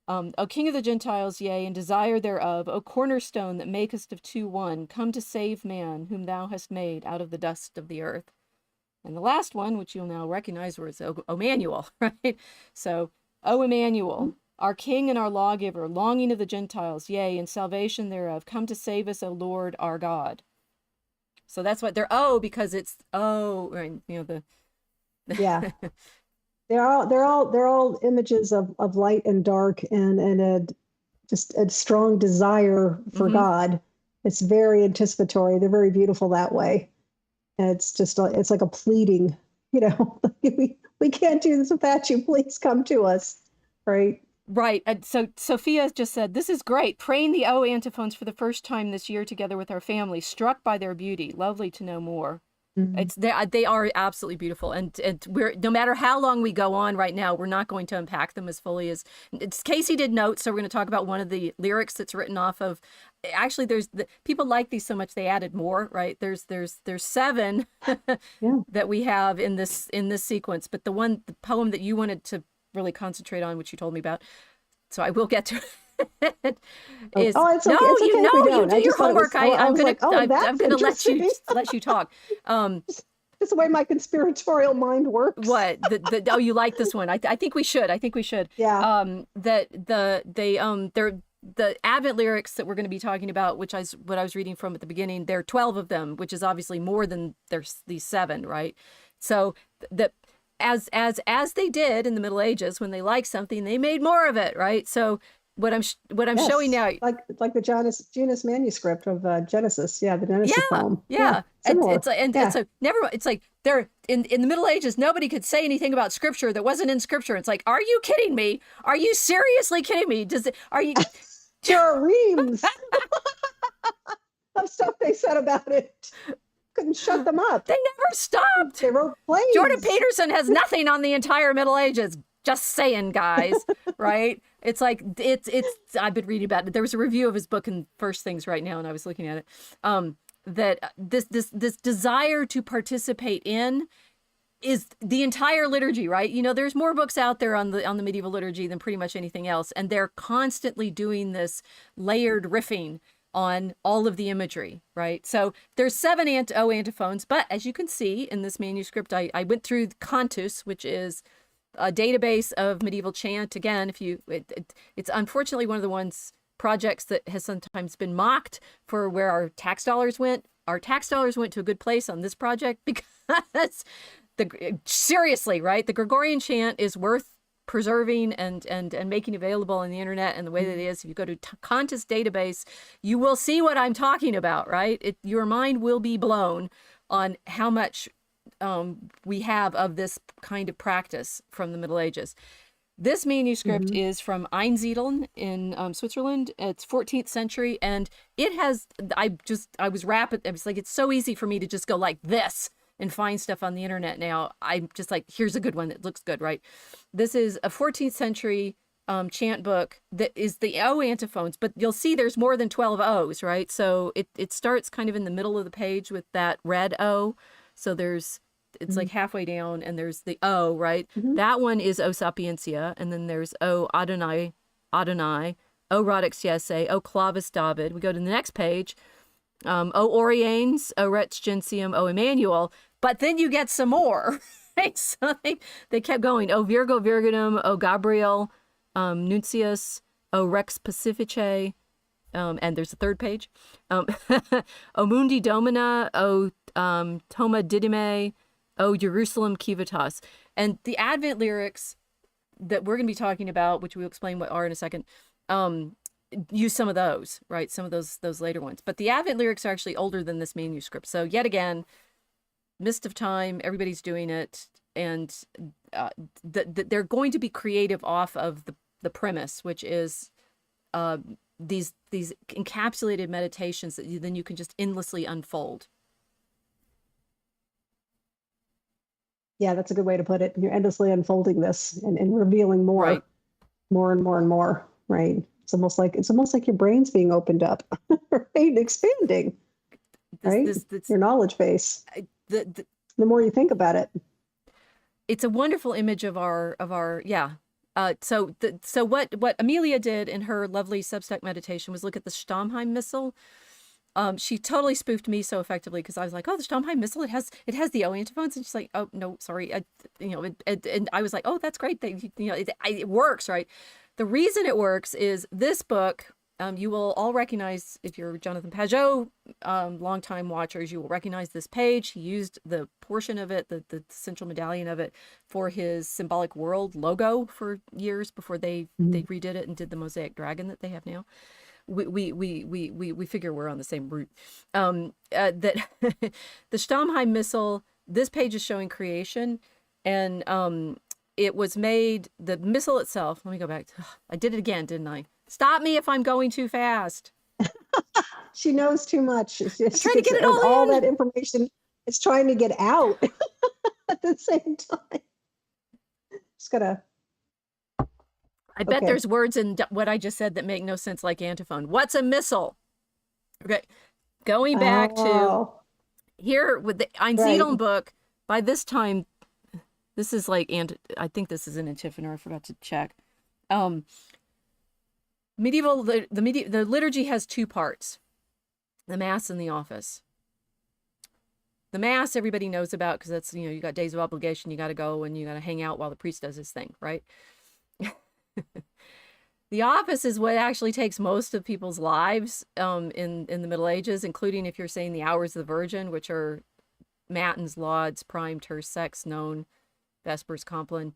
O King of the Gentiles, yea, and desire thereof, O cornerstone that makest of two one, come to save man, whom thou hast made out of the dust of the earth. And the last one, which you'll now recognize, was O Emmanuel, right? So, O Emmanuel, our King and our lawgiver, longing of the Gentiles, yea, and salvation thereof, come to save us, O Lord, our God. So that's what they're because it's right, Yeah. They're all images of light and dark and just a strong desire for God. It's very anticipatory. They're very beautiful that way. And it's like a pleading, we can't do this without you. Please come to us. Right. Right. So Sophia just said, this is great. Praying the O antiphons for the first time this year together with our family, struck by their beauty. Lovely to know more. They are absolutely beautiful, and we're, no matter how long we go on right now, we're not going to unpack them as fully as Casey did note. So we're going to talk about one of the lyrics that's written off of. Actually, there's people like these so much they added more. Right? There's 7 that we have in this sequence, but the poem that you wanted to really concentrate on, which you told me about, so I will get to. It's okay. It's okay you do your homework. I'm gonna let you talk. That's the way my conspiratorial mind works. What you like this one? I think we should. Yeah. They're the Advent lyrics that we're going to be talking about, which is what I was reading from at the beginning. There are 12 of them, which is obviously more than there's these 7, right? So as they did in the Middle Ages, when they liked something, they made more of it, right? So what I'm showing now, like the Janus manuscript of Genesis, the Genesis poem. It's like they're in the Middle Ages, nobody could say anything about scripture that wasn't in scripture. It's like, are you kidding me? Are you seriously kidding me? There are reams of stuff they said about it. Couldn't shut them up. They never stopped. They wrote plays. Jordan Peterson has nothing on the entire Middle Ages. Just saying, guys, right? It's like I've been reading about it. There was a review of his book in First Things right now, and I was looking at it. That this desire to participate in is the entire liturgy, right? There's more books out there on the medieval liturgy than pretty much anything else, and they're constantly doing this layered riffing on all of the imagery, right? So there's 7 antiphons, but as you can see in this manuscript, I went through Cantus, which is a database of medieval chant. Again, it's unfortunately one of the projects that has sometimes been mocked for where our tax dollars went. Our tax dollars went to a good place on this project because seriously, right? The Gregorian chant is worth preserving and making available on the internet, and the way that it is, if you go to Cantus database, you will see what I'm talking about, right? Your mind will be blown on how much we have of this kind of practice from the Middle Ages. This manuscript is from Einsiedeln in Switzerland. It's 14th century, and it has, I was like, it's so easy for me to just go like this and find stuff on the internet now. I'm just like, here's a good one that looks good, right? This is a 14th century chant book that is the O antiphons, but you'll see there's more than 12 O's, right? So it starts kind of in the middle of the page with that red O. So it's like halfway down, and there's the O, right? That one is O Sapientia, and then there's O Adonai, O Radix Jesse, O Clavis David. We go to the next page, O Oriens, O Rex Gentium, O Emmanuel, but then you get some more, right? So they kept going. O Virgo Virginum, O Gabriel, Nuncius, O Rex Pacificae, And there's a third page. O mundi domina, o toma didime, o Jerusalem civitas. And the Advent lyrics that we're going to be talking about, which we'll explain what are in a second, use some of those, right? Some of those later ones. But the Advent lyrics are actually older than this manuscript. So yet again, mist of time, everybody's doing it. And they're going to be creative off of the premise, which is these encapsulated meditations that then you can just endlessly unfold. Yeah, that's a good way to put it. You're endlessly unfolding this and revealing more, right. more and more and more. Right. It's almost like your brain's being opened up, right? Expanding. Right. Your knowledge base. The more you think about it. It's a wonderful image of our yeah. So what Amelia did in her lovely Substack meditation was look at the Stammheim Missal. She totally spoofed me so effectively because I was like, oh, the Stammheim Missal, it has the O antiphons, and she's like, oh no, sorry, and I was like, oh, that's great, it works, right? The reason it works is this book. You will all recognize, if you're Jonathan Pageau, longtime watchers, you will recognize this page. He used the portion of it, the central medallion of it, for his Symbolic World logo for years before they redid it and did the Mosaic Dragon that they have now. We figure we're on the same route. That the Stammheim Missal, this page is showing creation, and it was made, the missal itself, let me go back. I did it again, didn't I? Stop me if I'm going too fast. She knows too much. I'm trying to get it all that information is trying to get out at the same time. Just gotta. I bet there's words in what I just said that make no sense, like antiphon. What's a missal? Okay, going back to here with the Einsiedeln book. By this time, this is like, and I think this is an antiphon. I forgot to check. The liturgy has two parts, the Mass and the office. The Mass everybody knows about because that's, you got days of obligation, you got to go and you got to hang out while the priest does his thing, right? The office is what actually takes most of people's lives in the Middle Ages, including if you're saying the Hours of the Virgin, which are Matins, Lauds, Prime, Terce, Sex, Known, Vespers, Compline,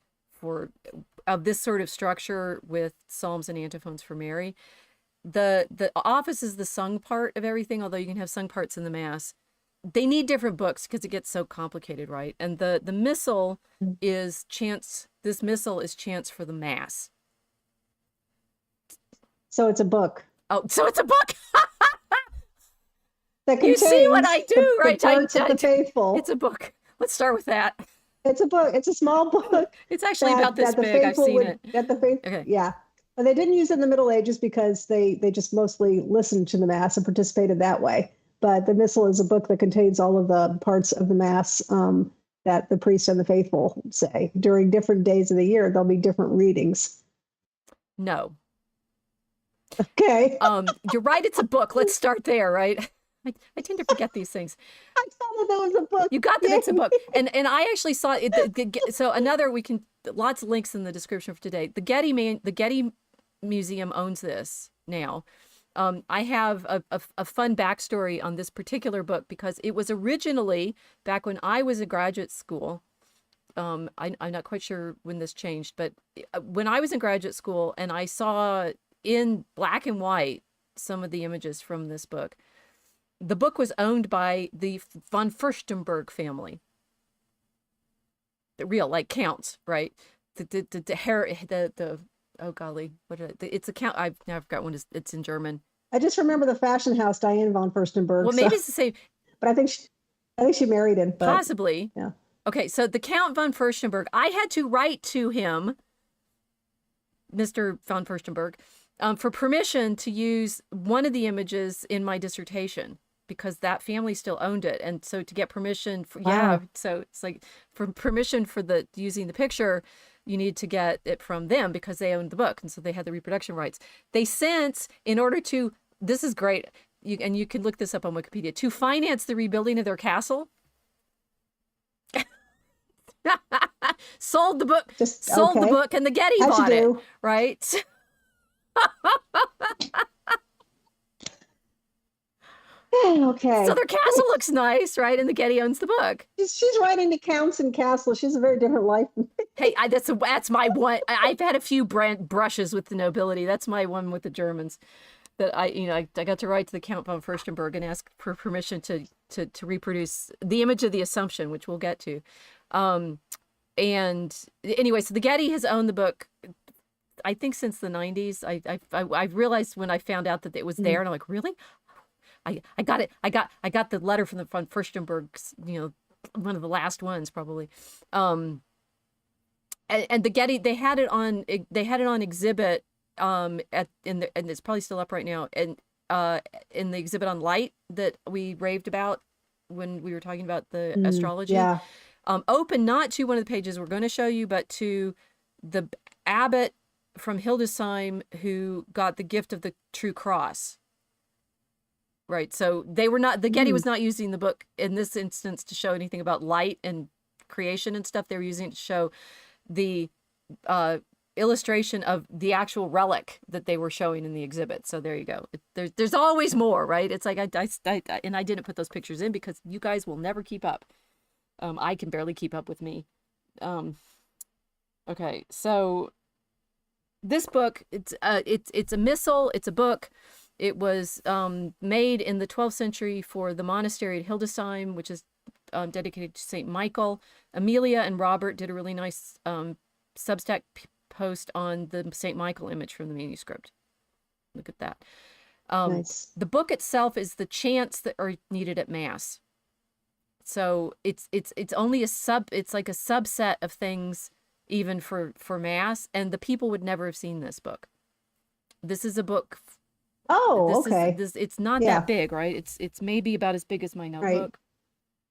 of this sort of structure with Psalms and antiphons for Mary. The office is the sung part of everything, although you can have sung parts in the Mass. They need different books because it gets so complicated, right? And the missal is chants. This missal is chants for the Mass. So it's a book. Oh, so it's a book. You see what I do, right? The parts of the faithful. It's a book. Let's start with that. It's a book. It's a small book. It's actually about this big. I've seen it. Okay. Yeah. But they didn't use it in the Middle Ages because they just mostly listened to the Mass and participated that way. But the Missal is a book that contains all of the parts of the Mass that the priest and the faithful say. During different days of the year, there'll be different readings. No. Okay. You're right. It's a book. Let's start there, right? I tend to forget these things. I thought that was a book. You got that it's a book. And I actually saw it. So lots of links in the description for today. The Getty Museum owns this now. I have a fun backstory on this particular book because it was originally, back when I was a graduate school, I'm not quite sure when this changed, but when I was in graduate school and I saw in black and white some of the images from this book, the book was owned by the von Furstenberg family. The real, like, counts, right? Oh golly, it's a count. I've now forgot when it's in German. I just remember the fashion house, Diane von Furstenberg. Well, maybe it's the same. But I think she married him. But, possibly. Yeah. Okay, so the Count von Furstenberg, I had to write to him, Mr. von Furstenberg, for permission to use one of the images in my dissertation because that family still owned it. And so to get permission for, so it's like for permission for using the picture, you need to get it from them because they owned the book. And so they had the reproduction rights. They since, in order to, this is great, and you can look this up on Wikipedia, to finance the rebuilding of their castle, sold the book, the book, and the Getty bought it, right? Okay. So their castle looks nice, right? And the Getty owns the book. She's writing to counts and castles. She has a very different life. Hey, that's my one. I've had a few brushes with the nobility. That's my one with the Germans. That I got to write to the Count von Furstenberg and ask for permission to reproduce the image of the Assumption, which we'll get to. And anyway, so the Getty has owned the book, I think, since the 90s. I realized when I found out that it was there, and I'm like, really? I got it. I got the letter from the von Furstenbergs, one of the last ones probably. And the Getty, they had it on exhibit and it's probably still up right now, and in the exhibit on light that we raved about when we were talking about the astrology. Yeah. Open not to one of the pages we're going to show you, but to the abbot from Hildesheim who got the gift of the true cross. Right. So the Getty was not using the book in this instance to show anything about light and creation and stuff. They were using it to show the illustration of the actual relic that they were showing in the exhibit. So there you go. There's always more, right? It's like I didn't put those pictures in because you guys will never keep up. I can barely keep up with me. Okay, so this book, it's a missal. It's a book. It was made in the 12th century for the monastery at Hildesheim, which is dedicated to St. Michael. Amelia and Robert did a really nice Substack post on the St. Michael image from the manuscript. Look at that. Nice. The book itself is the chants that are needed at Mass. So it's only it's like a subset of things even for Mass, and the people would never have seen this book. This is a book. Oh, okay. It's not that big, right? It's maybe about as big as my notebook. Right.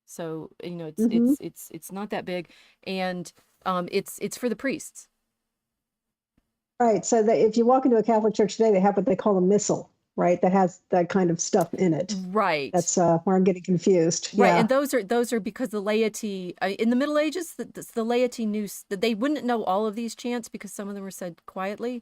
So, it's not that big, and it's for the priests. Right. So that if you walk into a Catholic church today, they have what they call a missal, right? That has that kind of stuff in it. Right. That's where I'm getting confused. Right. Yeah. And those are because the laity in the Middle Ages, the laity knew that they wouldn't know all of these chants because some of them were said quietly,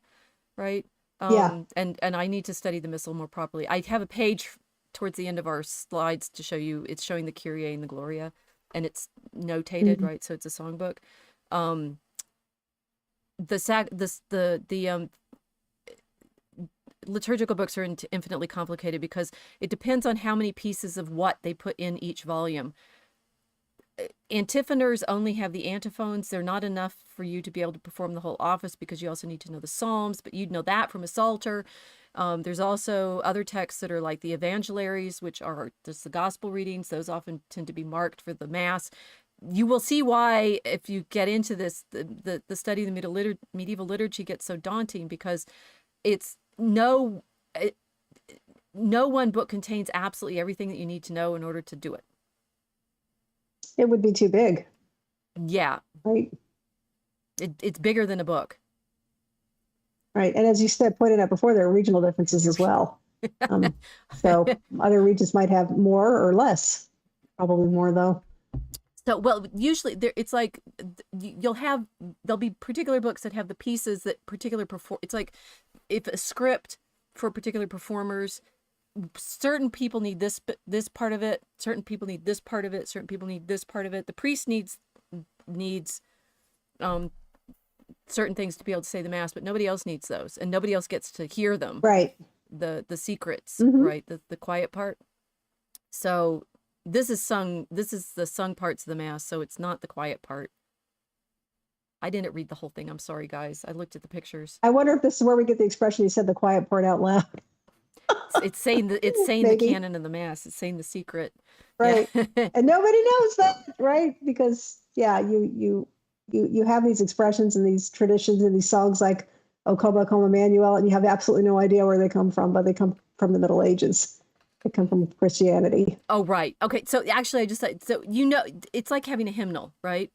right? And I need to study the missal more properly. I have a page towards the end of our slides to show you. It's showing the Kyrie and the Gloria, and it's notated, right? So it's a songbook. The liturgical books are infinitely complicated because it depends on how many pieces of what they put in each volume. Antiphoners only have the antiphons. They're not enough for you to be able to perform the whole office because you also need to know the Psalms, but you'd know that from a Psalter. There's also other texts that are like the Evangelaries, which are just the gospel readings. Those often tend to be marked for the Mass. You will see why, if you get into this, the study of the medieval liturgy gets so daunting because it's no one book contains absolutely everything that you need to know in order to do it. It would be too big. Yeah. Right. It's bigger than a book. Right. And as you said, pointed out before, there are regional differences as well. So other regions might have more or less. Probably more, though. So, well, usually it's like there'll be particular books that have the pieces that it's like if a script for particular performers, certain people need this part of it, certain people need this part of it, certain people need this part of it. The priest needs certain things to be able to say the Mass, but nobody else needs those, and nobody else gets to hear them. Right. The secrets, right? The quiet part. So this is the sung parts of the Mass, so it's not the quiet part. I didn't read the whole thing. I'm sorry, guys. I looked at the pictures. I wonder if this is where we get the expression you said the quiet part out loud. It's saying the canon of the Mass. It's saying the secret. Right. Yeah. And nobody knows that, right? Because you have these expressions and these traditions and these songs like O Come, Emmanuel, and you have absolutely no idea where they come from, but they come from the Middle Ages. They come from Christianity. Oh, right. Okay. So actually, it's like having a hymnal, right?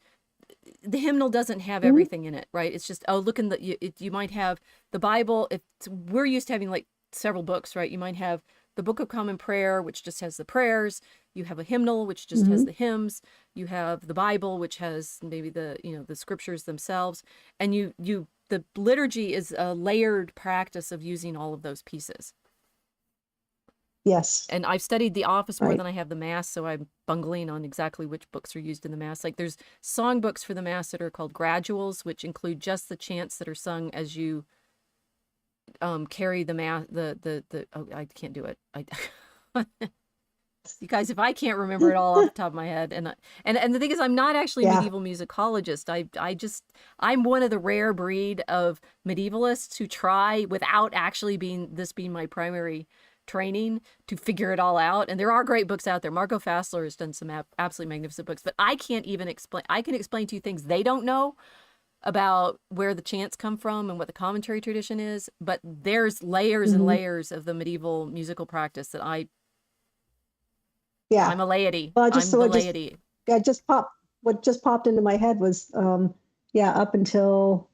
The hymnal doesn't have everything in it, right? It's just, look in you might have the Bible. We're used to having like several books, right? You might have the Book of Common Prayer, which just has the prayers. You have a hymnal, which just has the hymns. You have the Bible, which has maybe the scriptures themselves. And the liturgy is a layered practice of using all of those pieces. Yes. And I've studied the office more Right. than I have the mass, so I'm bungling on exactly which books are used in the mass. Like there's song books for the mass that are called graduals, which include just the chants that are sung as you carry the mass. The oh, I can't do it. You guys, if I can't remember it all off the top of my head, and the thing is, I'm not actually a Yeah. medieval musicologist. I'm one of the rare breed of medievalists who try without actually being my primary training to figure it all out. And there are great books out there. Marco Fassler has done some absolutely magnificent books, but I can't even explain. I can explain to you things they don't know about where the chants come from and what the commentary tradition is, but there's layers and layers of the medieval musical practice that Yeah. I'm a laity. Well, I'm the laity. What just popped into my head was, yeah, up until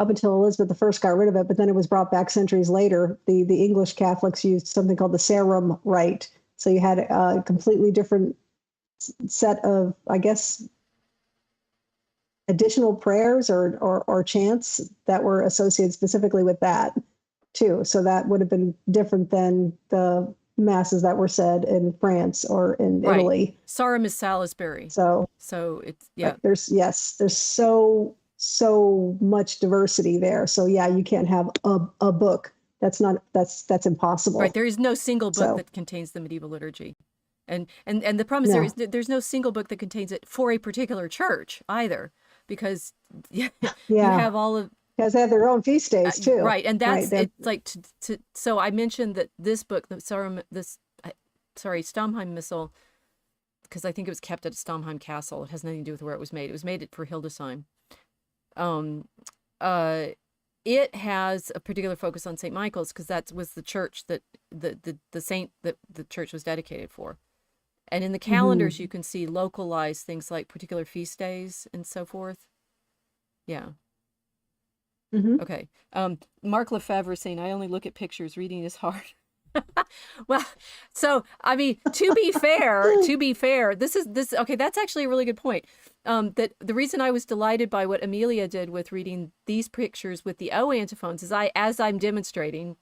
Elizabeth I got rid of it, but then it was brought back centuries later. The English Catholics used something called the Sarum Rite. So you had a completely different set of, I guess, additional prayers or chants that were associated specifically with that too. So that would have been different than the masses that were said in France or in Right. Italy. Sarum is Salisbury. So it's, yeah. There's so much diversity there. So yeah, you can't have a book. That's impossible. Right. There is no single book that contains the medieval liturgy. And the problem is there's no single book that contains it for a particular church either, because you have all of, because they have their own feast days too. Right. And that's, it's like, so I mentioned that this book, the Stamheim Missal, because I think it was kept at Stamheim Castle. It has nothing to do with where it was made. It was made for Hildesheim. It has a particular focus on St. Michael's because that was the church that the saint that the church was dedicated for. And in the calendars, you can see localized things like particular feast days and so forth. Yeah. Okay. Mark Lefebvre is saying, I only look at pictures. Reading is hard. Well, so, I mean, to be fair, okay, that's actually a really good point. That the reason I was delighted by what Amelia did with reading these pictures with the O antiphons is as I'm demonstrating,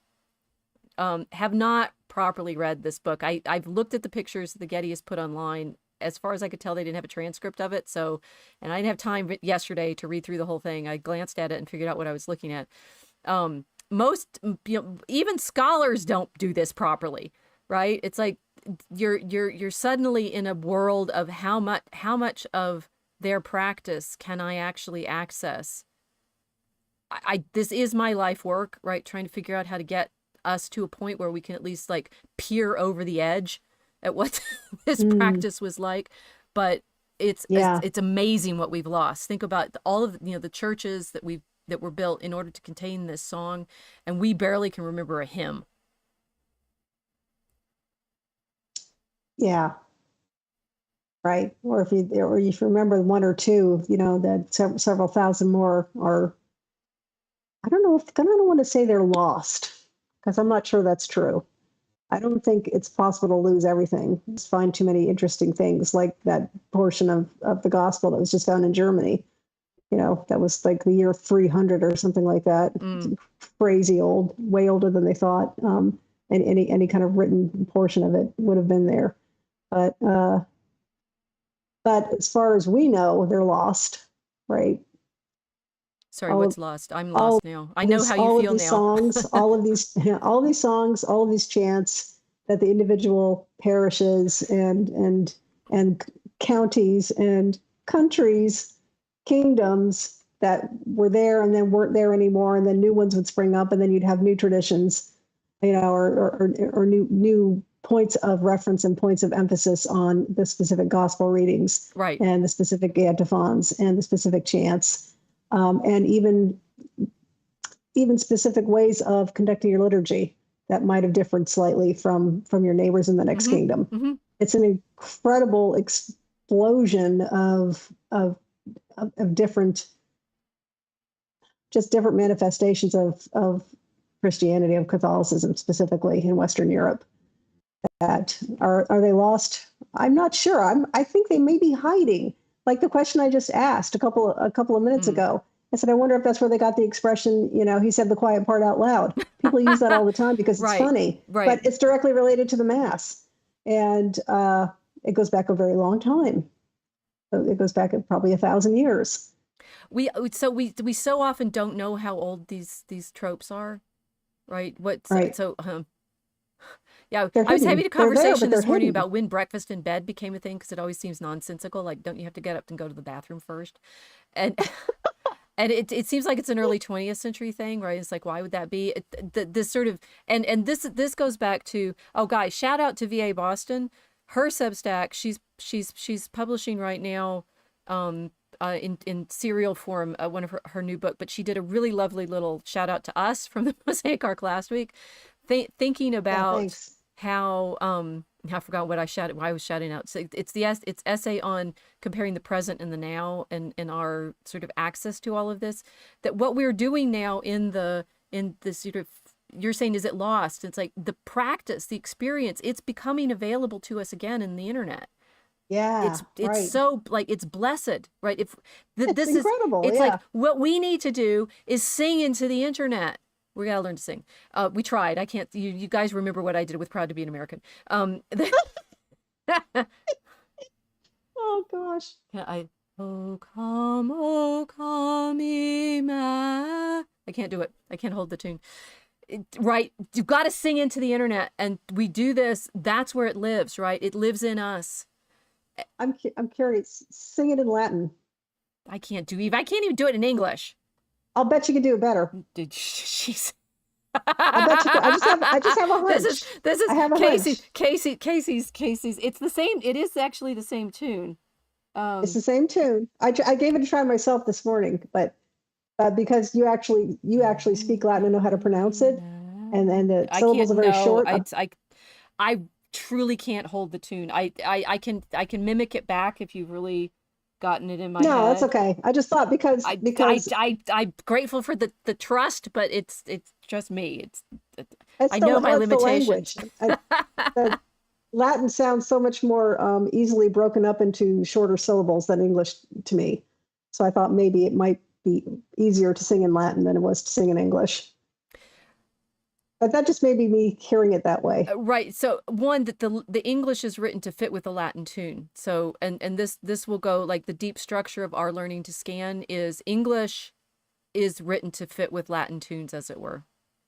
have not properly read this book. I've looked at the pictures the Getty has put online. As far as I could tell, they didn't have a transcript of it. So, and I didn't have time yesterday to read through the whole thing. I glanced at it and figured out what I was looking at. Most, even scholars don't do this properly, right? It's like you're suddenly in a world of how much of their practice can I actually access? This is my life work, right? Trying to figure out how to get us to a point where we can at least like peer over the edge at what this practice was like. But it's amazing what we've lost. Think about all of the churches that were built in order to contain this song, and we barely can remember a hymn. Yeah. Right. Or if you remember one or two, that several thousand more are, I don't want to say they're lost, because I'm not sure that's true. I don't think it's possible to lose everything. Just find too many interesting things, like that portion of the gospel that was just found in Germany. That was like the year 300 or something like that. Crazy old, way older than they thought. And any kind of written portion of it would have been there. But as far as we know, they're lost, right? Sorry, what's lost? I'm lost now. I know how you feel now. Songs, all of these songs, all of these chants that the individual parishes and counties and countries, kingdoms that were there and then weren't there anymore, and then new ones would spring up, and then you'd have new traditions, or new points of reference and points of emphasis on the specific gospel readings, right, and the specific antiphons and the specific chants, and even specific ways of conducting your liturgy that might have differed slightly from your neighbors in the next kingdom. It's an incredible explosion of different manifestations of Christianity, of Catholicism specifically in Western Europe. That are they lost? I'm not sure. I think they may be hiding. Like the question I just asked a couple of minutes ago. I said, I wonder if that's where they got the expression, he said the quiet part out loud. People use that all the time because it's Right, funny, right. but it's directly related to the Mass. And it goes back a very long time. It goes back probably 1,000 years. We so often don't know how old these tropes are, right? Right. Yeah, They're I was having hidden. a They're there, conversation but they're this morning hidden. about when breakfast in bed became a thing because it always seems nonsensical. Like, don't you have to get up and go to the bathroom first? And and it seems like it's an early 20th century thing, right? It's like, why would that be? This sort of and this goes back to, oh, guys, shout out to VA Boston. Her Substack, she's publishing right now, in serial form, one of her new book. But she did a really lovely little shout out to us from the Mosaic Arc last week, thinking Yeah, about thanks. how I forgot what why I was shouting out. So it's essay on comparing the present and the now, and our sort of access to all of this. That what we're doing now in this sort of, you're saying, is it lost? It's like the practice, the experience, it's becoming available to us again in the internet. Yeah, It's right. so, like, it's blessed, right? If It's this is, incredible. it's like Yeah. what we need to do is sing into the internet. We gotta learn to sing. We tried. I can't. You guys remember what I did with "Proud to Be an American"? Oh gosh. Yeah, oh come, Emma. I can't do it. I can't hold the tune. Right, you've got to sing into the internet, and we do this. That's where it lives, right? It lives in us. I'm curious. Sing it in Latin. I can't even do it in English. I'll bet you can do it better. Dude, she's. I'll bet you can. I just have a hunch. This is I have a hunch. Casey's. It's the same. It is actually the same tune. It's the same tune. I gave it a try myself this morning, but because you actually speak Latin and know how to pronounce it, and the I syllables can't. are very No, short. I truly can't hold the tune. I can mimic it back if you've really gotten it in my No, that's head. okay. I just thought because I'm grateful for the trust, but it's just me. it's I know my the limitations. language. The Latin sounds so much more easily broken up into shorter syllables than English to me. So I thought maybe it might be easier to sing in Latin than it was to sing in English. But that just may be me hearing it that way. Right. So one, that the English is written to fit with the Latin tune. So and this will go, like, the deep structure of our learning to scan is English is written to fit with Latin tunes, as it were.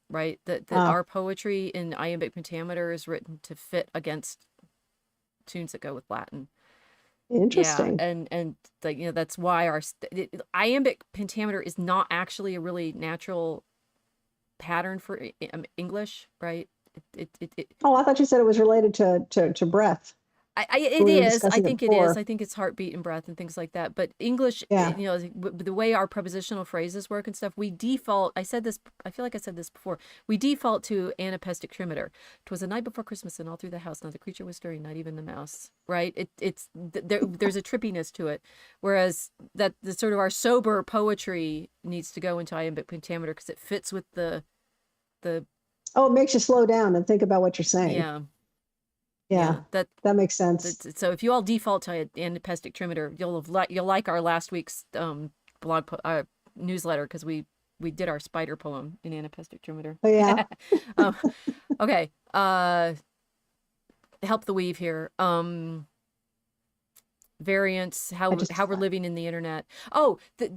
Right? That Ah, our poetry in iambic pentameter is written to fit against tunes that go with Latin. Yeah, interesting. and like, that's why iambic pentameter is not actually a really natural pattern for English, right? It Oh, I thought you said it was related to breath. it We were is. I discussing it think it is. before. I think it's heartbeat and breath and things like that. But English, Yeah, the way our prepositional phrases work and stuff, we default. I said this. I feel like I said this before. We default to anapestic trimeter. 'Twas the night before Christmas, and all through the house, not a creature was stirring, not even the mouse. Right? There's a trippiness to it, whereas that the sort of our sober poetry needs to go into iambic pentameter because it fits with the oh, it makes you slow down and think about what you're saying. yeah. Yeah, Yeah, that makes sense. so if you all default to anapestic trimeter, you'll like our last week's newsletter, because we did our spider poem in anapestic trimeter. Oh yeah. um, okay, help the weave here. Variants, I how just we're living in the internet. Oh, the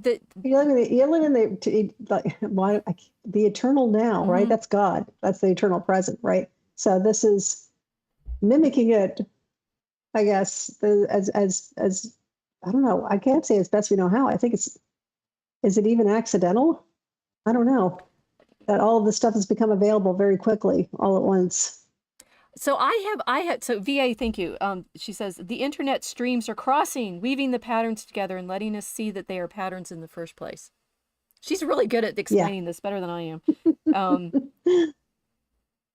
the eternal now, right? mhm. That's God. That's the eternal present, right? So this is mimicking it, I guess, as I don't know. I can't say as best we know how. I think is it even accidental? I don't know that all of this stuff has become available very quickly all at once. So I had so VA, thank you. She says the internet streams are crossing, weaving the patterns together and letting us see that they are patterns in the first place. She's really good at Yeah. explaining this, better than I am. Um,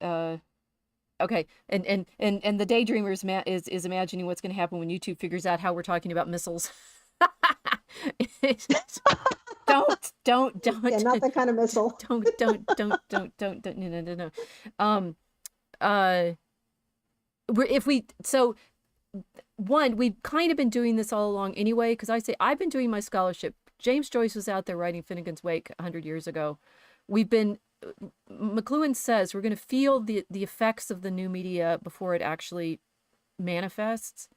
uh, okay, and the daydreamer is imagining what's going to happen when YouTube figures out how we're talking about missiles. Don't Yeah, not that kind of missile. don't no. Uh if we one, we've kind of been doing this all along anyway, because I've been doing my scholarship James Joyce was out there writing Finnegan's Wake 100 years ago. McLuhan says we're going to feel the effects of the new media before it actually manifests.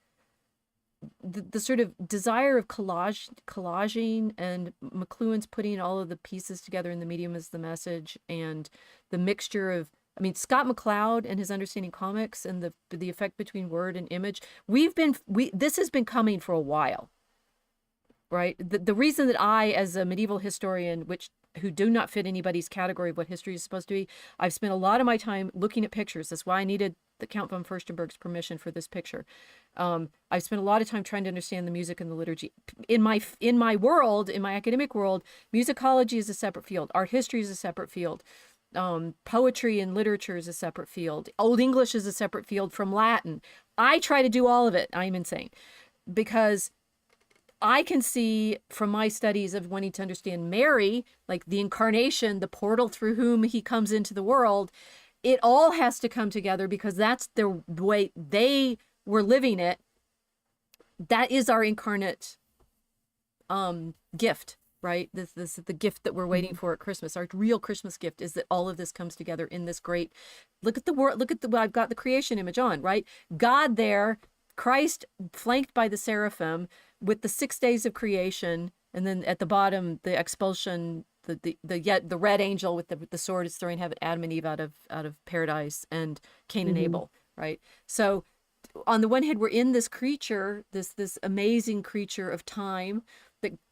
The sort of desire of collaging, and McLuhan's putting all of the pieces together in the medium as the message, and the mixture of, I mean, Scott McCloud and his understanding comics and the effect between word and image. This has been coming for a while, right? The reason that I, as a medieval historian, who do not fit anybody's category of what history is supposed to be, I've spent a lot of my time looking at pictures. That's why I needed the Count von Furstenberg's permission for this picture. I've spent a lot of time trying to understand the music and the liturgy. In my world, in my academic world, musicology is a separate field. Art history is a separate field. Poetry and literature is a separate field. Old English is a separate field from Latin. I try to do all of it. I'm insane because I can see from my studies of wanting to understand Mary, like the incarnation, the portal through whom he comes into the world, it all has to come together because that's the way they were living it. That is our incarnate gift, right? This is the gift that we're waiting for at Christmas. Our real Christmas gift is that all of this comes together in this great, look at the world, I've got the creation image on, right? God there, Christ flanked by the seraphim, with the 6 days of creation, and then at the bottom the expulsion, the red angel with the sword is throwing Adam and Eve out of paradise, and Cain and Abel, right? So on the one hand, we're in this creature, this amazing creature of time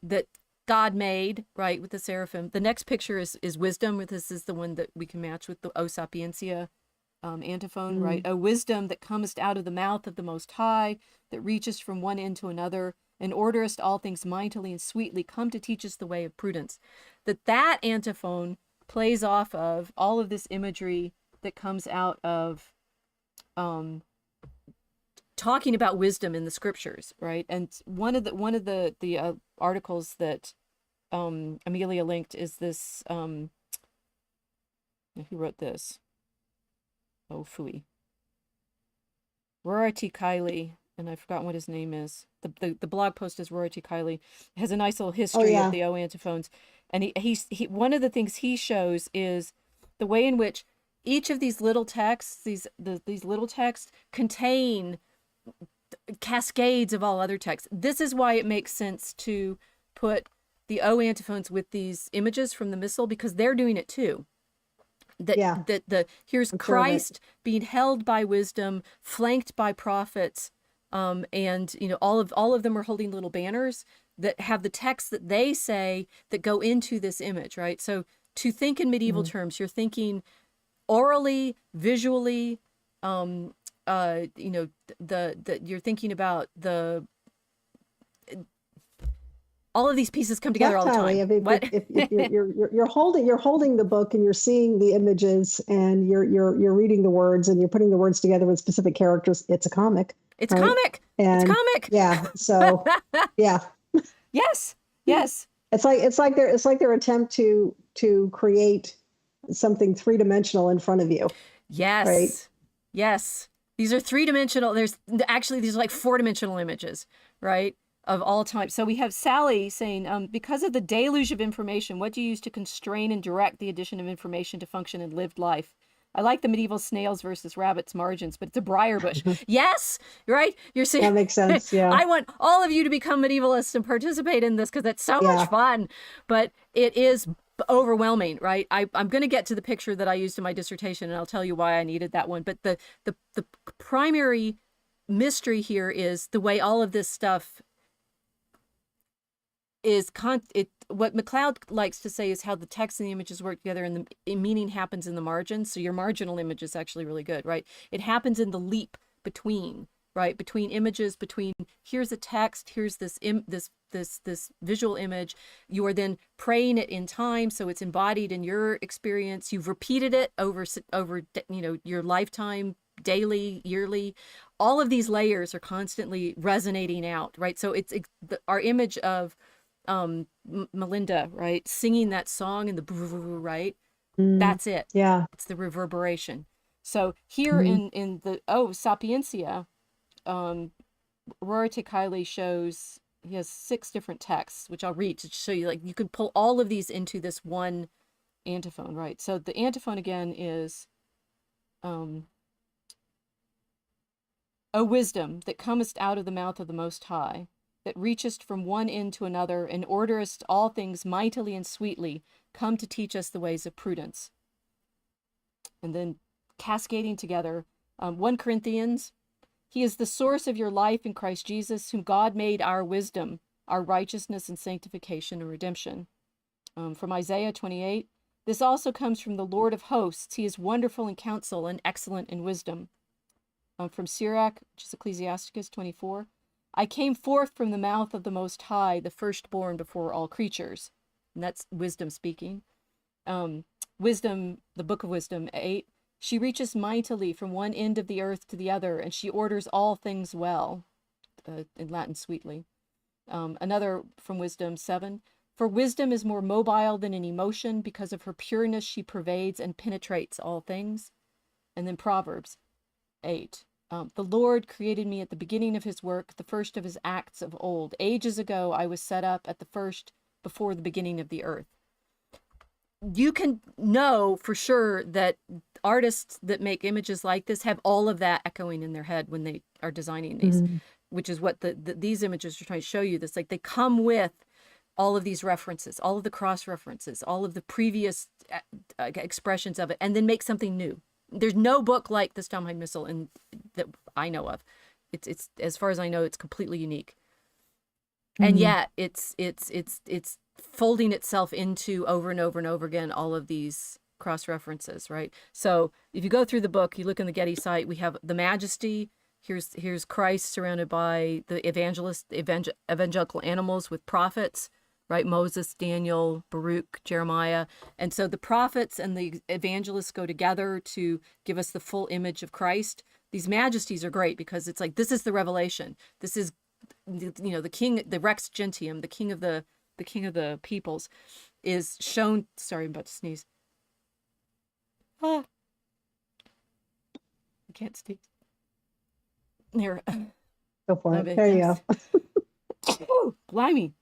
that God made, right, with the seraphim. The next picture is wisdom. This is the one that we can match with the O Sapientia antiphon, right? A wisdom that comest out of the mouth of the Most High, that reaches from one end to another, and orderest all things mightily and sweetly, come to teach us the way of prudence. That antiphon plays off of all of this imagery that comes out of talking about wisdom in the scriptures, right? And one of the articles that Amelia linked is this. Who wrote this? Oh, phooey. Rorty Kiley, and I've forgotten what his name is. The blog post is Rorty Kiley. It has a nice little history of the O antiphons. And he one of the things he shows is the way in which each of these little texts, these little texts contain cascades of all other texts. This is why it makes sense to put the O antiphons with these images from the Missal, because they're doing it too. Here's Christ being held by wisdom, flanked by prophets, and all of them are holding little banners that have the text that they say that go into this image, right? So to think in medieval terms, you're thinking orally, visually, you're thinking about all of these pieces come together all the time. If you're holding the book and you're seeing the images and you're reading the words and you're putting the words together with specific characters, it's a comic. It's right? Comic. And it's comic. Yeah. So yeah. Yes. It's like their attempt to create something three-dimensional in front of you. Yes. Right? Yes. These are three-dimensional. These are like four-dimensional images, right? Of all time. So we have Sally saying, because of the deluge of information, what do you use to constrain and direct the addition of information to function in lived life? I like the medieval snails versus rabbits margins, but it's a briar bush. Yes, right? You're saying that makes sense. Yeah. I want all of you to become medievalists and participate in this because it's so much fun, but it is overwhelming, right? I'm going to get to the picture that I used in my dissertation, and I'll tell you why I needed that one. But the primary mystery here is the way all of this stuff is what McCloud likes to say is how the text and the images work together, and the meaning happens in the margins. So your marginal image is actually really good, right? It happens in the leap between, right? Between images, between here's a text, here's this visual image. You are then praying it in time, so it's embodied in your experience. You've repeated it over your lifetime, daily, yearly. All of these layers are constantly resonating out, right? So our image of Melinda, right, singing that song and the right, that's it. Yeah, it's the reverberation. So here in the Sapientia, Rorty Kiley shows he has 6 different texts, which I'll read to show you, like, you can pull all of these into this one antiphon, right? So the antiphon again is, O wisdom that comest out of the mouth of the Most High, that reachest from one end to another, and orderest all things mightily and sweetly, come to teach us the ways of prudence. And then cascading together, 1 Corinthians, he is the source of your life in Christ Jesus, whom God made our wisdom, our righteousness and sanctification and redemption. From Isaiah 28, this also comes from the Lord of hosts. He is wonderful in counsel and excellent in wisdom. From Sirach, which is Ecclesiasticus 24, I came forth from the mouth of the Most High, the firstborn before all creatures. And that's wisdom speaking. Wisdom, the book of Wisdom 8, she reaches mightily from one end of the earth to the other, and she orders all things well, in Latin, sweetly. Another from Wisdom 7, for wisdom is more mobile than an emotion, because of her pureness she pervades and penetrates all things. And then Proverbs 8, the Lord created me at the beginning of his work, the first of his acts of old. Ages ago I was set up at the first, before the beginning of the earth. You can know for sure that artists that make images like this have all of that echoing in their head when they are designing these, which is what these images are trying to show you. This, like, they come with all of these references, all of the cross references, all of the previous expressions of it, and then make something new. There's no book like the Stalmheim Missal that I know of. It's as far as I know, it's completely unique. And yet it's folding itself into over and over and over again all of these cross references, right? So if you go through the book, you look on the Getty site, we have the Majesty. Here's Christ surrounded by the evangelical animals with prophets, right? Moses, Daniel, Baruch, Jeremiah. And so the prophets and the evangelists go together to give us the full image of Christ. These majesties are great because it's like, this is the revelation. This is, you know, the king, the Rex Gentium, the king of the peoples, is shown. Sorry, I'm about to sneeze. I can't sneeze. There. Go for it. There you go. Oh, blimey.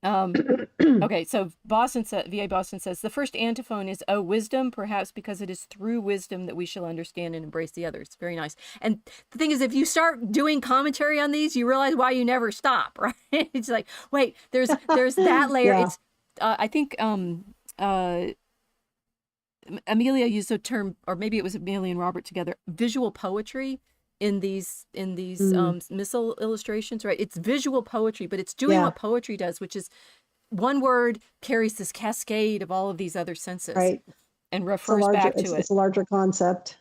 Okay, so VA Boston says, the first antiphon is, O wisdom, perhaps because it is through wisdom that we shall understand and embrace the others. Very nice. And the thing is, if you start doing commentary on these, you realize why you never stop, right? It's like, wait, there's that layer. Yeah. It's, I think Amelia used the term, or maybe it was Amelia and Robert together, visual poetry in these missal illustrations, right? It's visual poetry, but it's doing what poetry does, which is one word carries this cascade of all of these other senses, right, and refers back to it. It's a larger concept,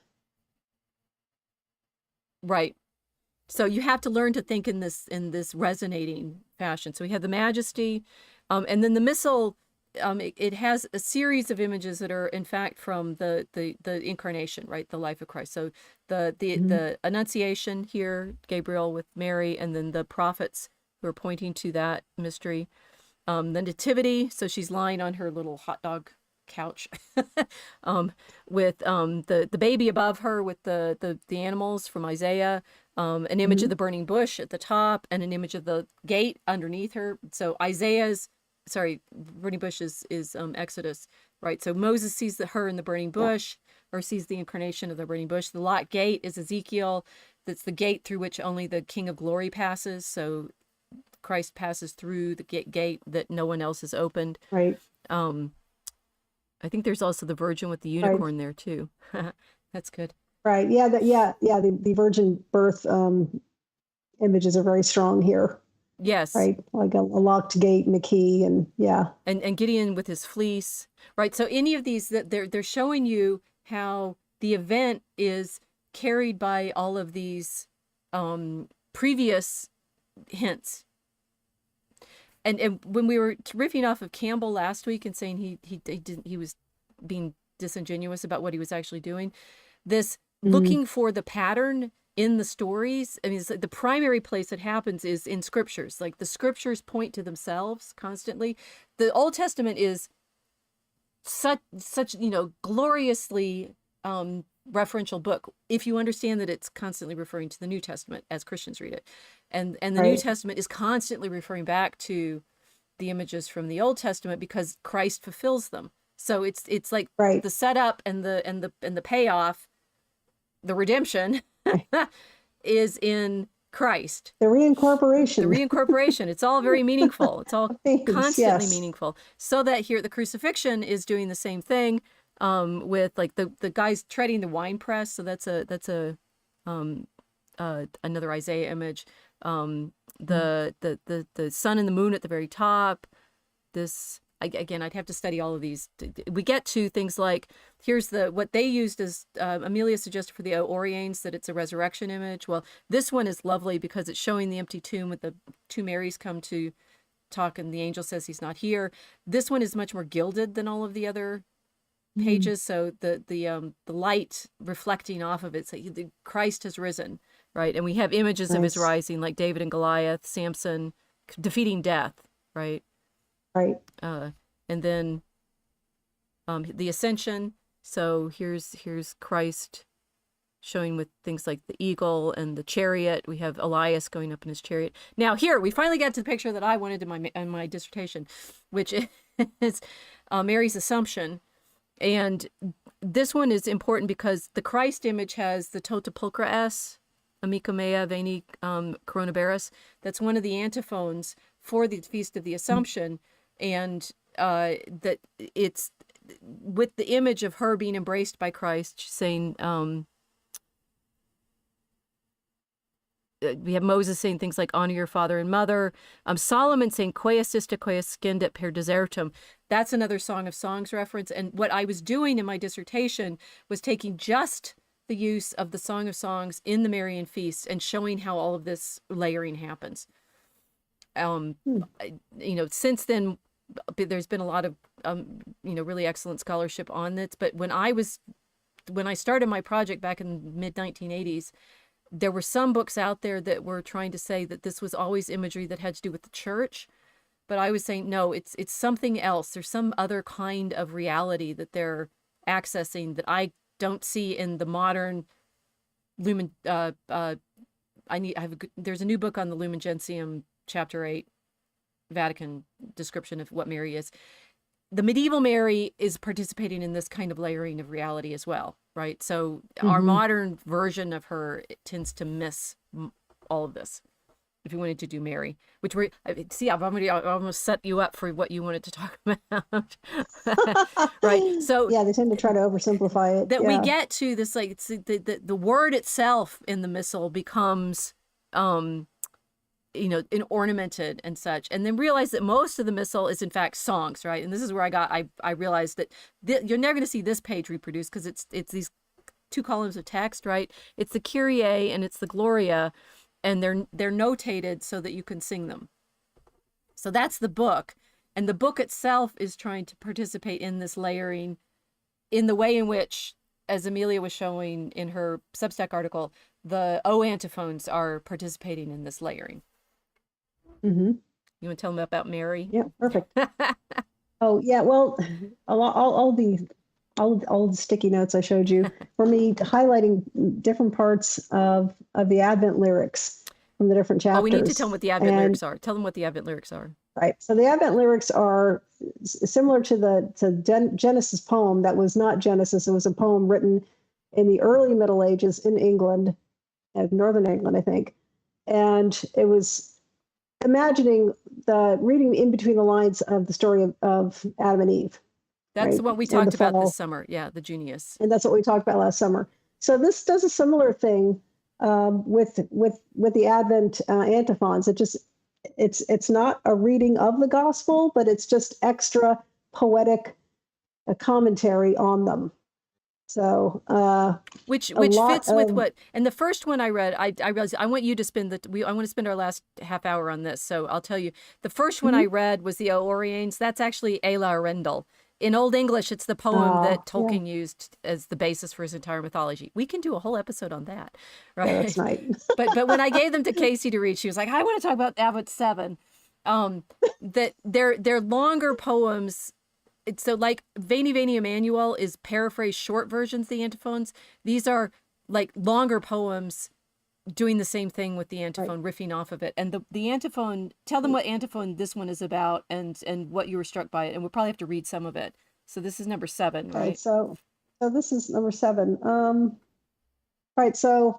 right? So you have to learn to think in this resonating fashion. So we have the Majesty, and then the Missal. It has a series of images that are, in fact, from the incarnation, right? The life of Christ. So the Annunciation here, Gabriel with Mary, and then the prophets who are pointing to that mystery. The Nativity, so she's lying on her little hot dog couch, with the baby above her with the animals from Isaiah, an image of the burning bush at the top, and an image of the gate underneath her. So burning bush is Exodus, right? So Moses sees her in the burning bush, or sees the incarnation of the burning bush. The lot gate is Ezekiel. That's the gate through which only the King of Glory passes. So Christ passes through the gate that no one else has opened. right? I think there's also the Virgin with the unicorn there too. That's good. Right. Yeah. The virgin birth images are very strong here. Yes. Right. Like a locked gate and a key, and and Gideon with his fleece, right? So any of these, that they're showing you how the event is carried by all of these previous hints. And when we were riffing off of Campbell last week and saying he was being disingenuous about what he was actually doing, this looking for the pattern in the stories. I mean, it's like the primary place it happens is in scriptures. Like, the scriptures point to themselves constantly. The Old Testament is such gloriously referential book, if you understand that it's constantly referring to the New Testament as Christians read it. And the New Right. Testament is constantly referring back to the images from the Old Testament because Christ fulfills them. So it's like Right. the setup and the payoff, the redemption is in Christ. The The reincorporation reincorporation, it's all very meaningful. It's all of things. constantly Yes. meaningful. So that here the crucifixion is doing the same thing, with like the guys treading the wine press. So that's a another Isaiah image. The sun and the moon at the very top. This again, I'd have to study all of these. We get to things like here's what they used as Amelia suggested for the Oriens, that it's a resurrection image. Well, this one is lovely because it's showing the empty tomb with the two Marys come to talk, and the angel says he's not here. This one is much more gilded than all of the other pages, so the light reflecting off of it. So Christ has risen, right? And we have images of his Nice. rising, like David and Goliath, Samson defeating death, right? Right. And then the ascension. So here's Christ showing with things like the eagle and the chariot. We have Elias going up in his chariot. Now here we finally get to the picture that I wanted in my dissertation, which is Mary's Assumption. And this one is important because the Christ image has the Tota Pulchra S, Amica Mea Veni Coronavirus. That's one of the antiphons for the Feast of the Assumption. And that it's with the image of her being embraced by Christ, saying, we have Moses saying things like honor your father and mother. Solomon saying quae assista, quae scendet per desertum. That's another Song of Songs reference. And what I was doing in my dissertation was taking just the use of the Song of Songs in the Marian feast and showing how all of this layering happens. Since then, there's been a lot of really excellent scholarship on this. But when I started my project back in the mid 1980s, there were some books out there that were trying to say that this was always imagery that had to do with the church. But I was saying, no, it's something else. There's some other kind of reality that they're accessing that I don't see in the modern Lumen. There's a new book on the Lumen Gentium, Chapter 8, Vatican description of what Mary is. The medieval Mary is participating in this kind of layering of reality as well, right? So our modern version of her tends to miss all of this. If you wanted to do Mary, which I've almost set you up for what you wanted to talk about, right? So yeah, they tend to try to oversimplify it. that we get to this, like it's the word itself in the missal becomes ornamented and such, and then realize that most of the missal is in fact songs, right? And this is where I realized that you're never going to see this page reproduced because it's these two columns of text, right? It's the Kyrie and it's the Gloria, and they're notated so that you can sing them. So that's the book, and the book itself is trying to participate in this layering in the way in which, as Amelia was showing in her Substack article, the O antiphons are participating in this layering. You want to tell them about Mary? Yeah, perfect. Oh yeah, well, all the sticky notes I showed you for me highlighting different parts of the Advent lyrics from the different chapters. Oh, we need to tell them what the Advent lyrics are. Tell them what the Advent lyrics are. Right. So the Advent lyrics are similar to Genesis poem. That was not Genesis. It was a poem written in the early Middle Ages in England, Northern England, I think, and it was imagining reading in between the lines of the story of Adam and Eve. That's right? what we talked about this summer. Yeah, the Junius. And that's what we talked about last summer. So this does a similar thing with the Advent antiphons. It's not a reading of the gospel, but it's just extra poetic commentary on them. So which fits with what, and the first one I read, I realized I want you to I want to spend our last half hour on this. So I'll tell you, the first one I read was the Oriens. That's actually Ela Arundel. In Old English, it's the poem that Tolkien used as the basis for his entire mythology. We can do a whole episode on that, right? Yeah, that's nice. but when I gave them to Casey to read, she was like, I want to talk about Advent 7. That they're longer poems. So like Veni Veni Emmanuel is paraphrased short versions of the antiphons. These are like longer poems doing the same thing with the antiphon, riffing off of it. And the antiphon, tell them what antiphon this one is about and what you were struck by it. And we'll probably have to read some of it. So this is number 7, right? Right. So this is number 7. Right. So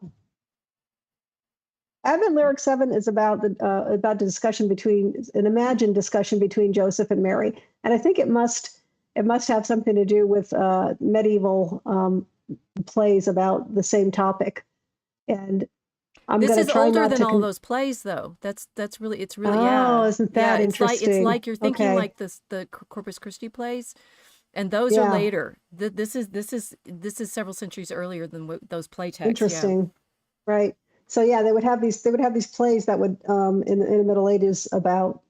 Advent Lyric 7 is about the discussion between an imagined discussion between Joseph and Mary, and I think it must have something to do with medieval plays about the same topic. And this is older than all those plays, though. That's really, it's really, oh, isn't that interesting? It's like you're thinking like the Corpus Christi plays, and those are later. This is several centuries earlier than those play texts. Interesting, right? So yeah, they would have these plays that would in the Middle Ages about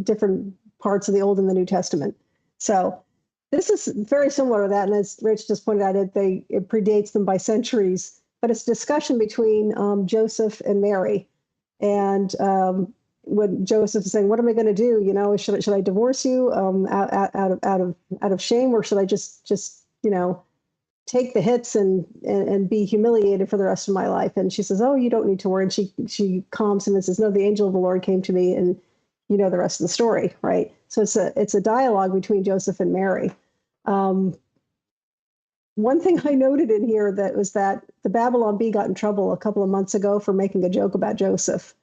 different parts of the Old and the New Testament. So this is very similar to that, and as Rich just pointed out, it predates them by centuries. But it's a discussion between Joseph and Mary, and when Joseph is saying, "What am I going to do? You know, should I divorce you out of shame, or should I just take the hits and be humiliated for the rest of my life?" And she says, "Oh, you don't need to worry." And she calms him and says, "No, the angel of the Lord came to me," and you know the rest of the story, right? So it's a dialogue between Joseph and Mary. One thing I noted in here was that the Babylon Bee got in trouble a couple of months ago for making a joke about Joseph,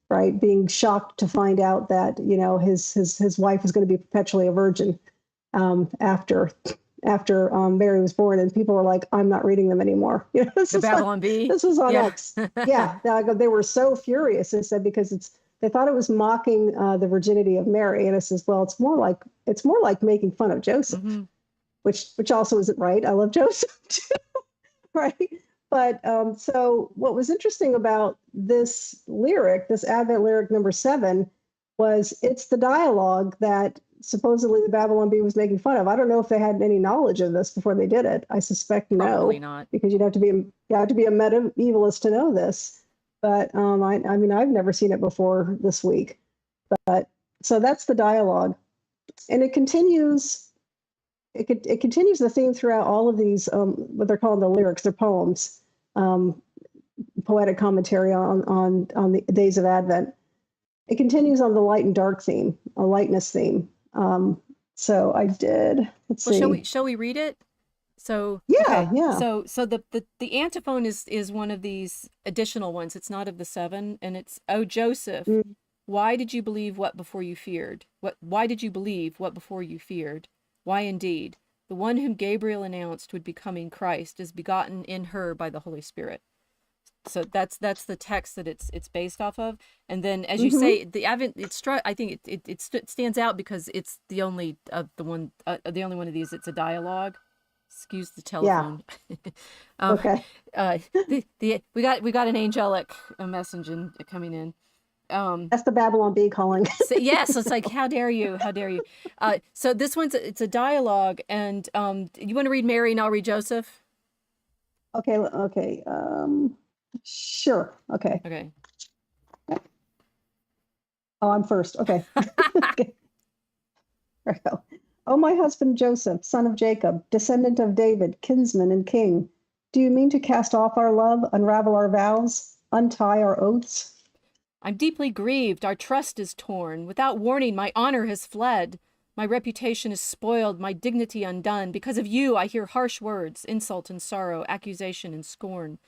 right? Being shocked to find out that his wife was going to be perpetually a virgin after Mary was born, and people were like, "I'm not reading them anymore." The Babylon Bee. This was on X. Yeah, they were so furious. They said because they thought it was mocking the virginity of Mary, and it says, well, it's more like making fun of Joseph, which also isn't right. I love Joseph too, right? But so what was interesting about this Advent lyric number 7, was it's the dialogue that supposedly the Babylon Bee was making fun of. I don't know if they had any knowledge of this before they did it. I suspect probably not, because you'd have to be a medievalist to know this. But I mean, I've never seen it before this week. But so that's the dialogue, and it continues. It continues the theme throughout all of these what they're called the lyrics. They're poems, poetic commentary on the days of Advent. It continues on the light and dark theme, a lightness theme. So I did. Let's see. Shall we read it? So yeah. So the antiphon is one of these additional ones. It's not of the 7, and it's, "O Joseph, why did you believe what before you feared? Why did you believe what before you feared? Why indeed? The one whom Gabriel announced would be coming, Christ, is begotten in her by the Holy Spirit." So that's the text that it's based off of. And then, as you say, the Advent, I think it stands out because it's the only one of these. It's a dialogue. Excuse the telephone. Yeah. Okay. We got an angelic message coming in. That's the Babylon Bee calling. So it's like, how dare you? So this one's it's a dialogue, and you want to read Mary and I'll read Joseph? Okay. Sure. Okay. Oh, I'm first. Okay. Okay. There we go. "Oh, my husband Joseph, son of Jacob, descendant of David, kinsman and king, do you mean to cast off our love, unravel our vows, untie our oaths? I'm deeply grieved. Our trust is torn. Without warning, my honor has fled. My reputation is spoiled, my dignity undone. Because of you, I hear harsh words, insult and sorrow, accusation and scorn.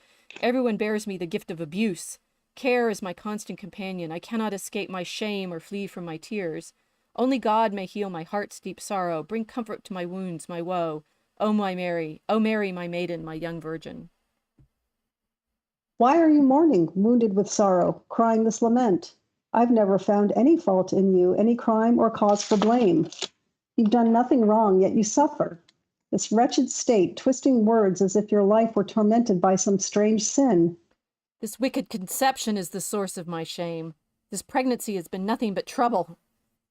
Everyone bears me the gift of abuse. Care is my constant companion. I cannot escape my shame or flee from my tears. Only God may heal my heart's deep sorrow, bring comfort to my wounds, my woe. O Mary, my maiden, my young virgin." Why are you mourning, wounded with sorrow, crying this lament? I've never found any fault in you, any crime or cause for blame. You've done nothing wrong, yet you suffer. This wretched state, twisting words as if your life were tormented by some strange sin. This wicked conception is the source of my shame. This pregnancy has been nothing but trouble.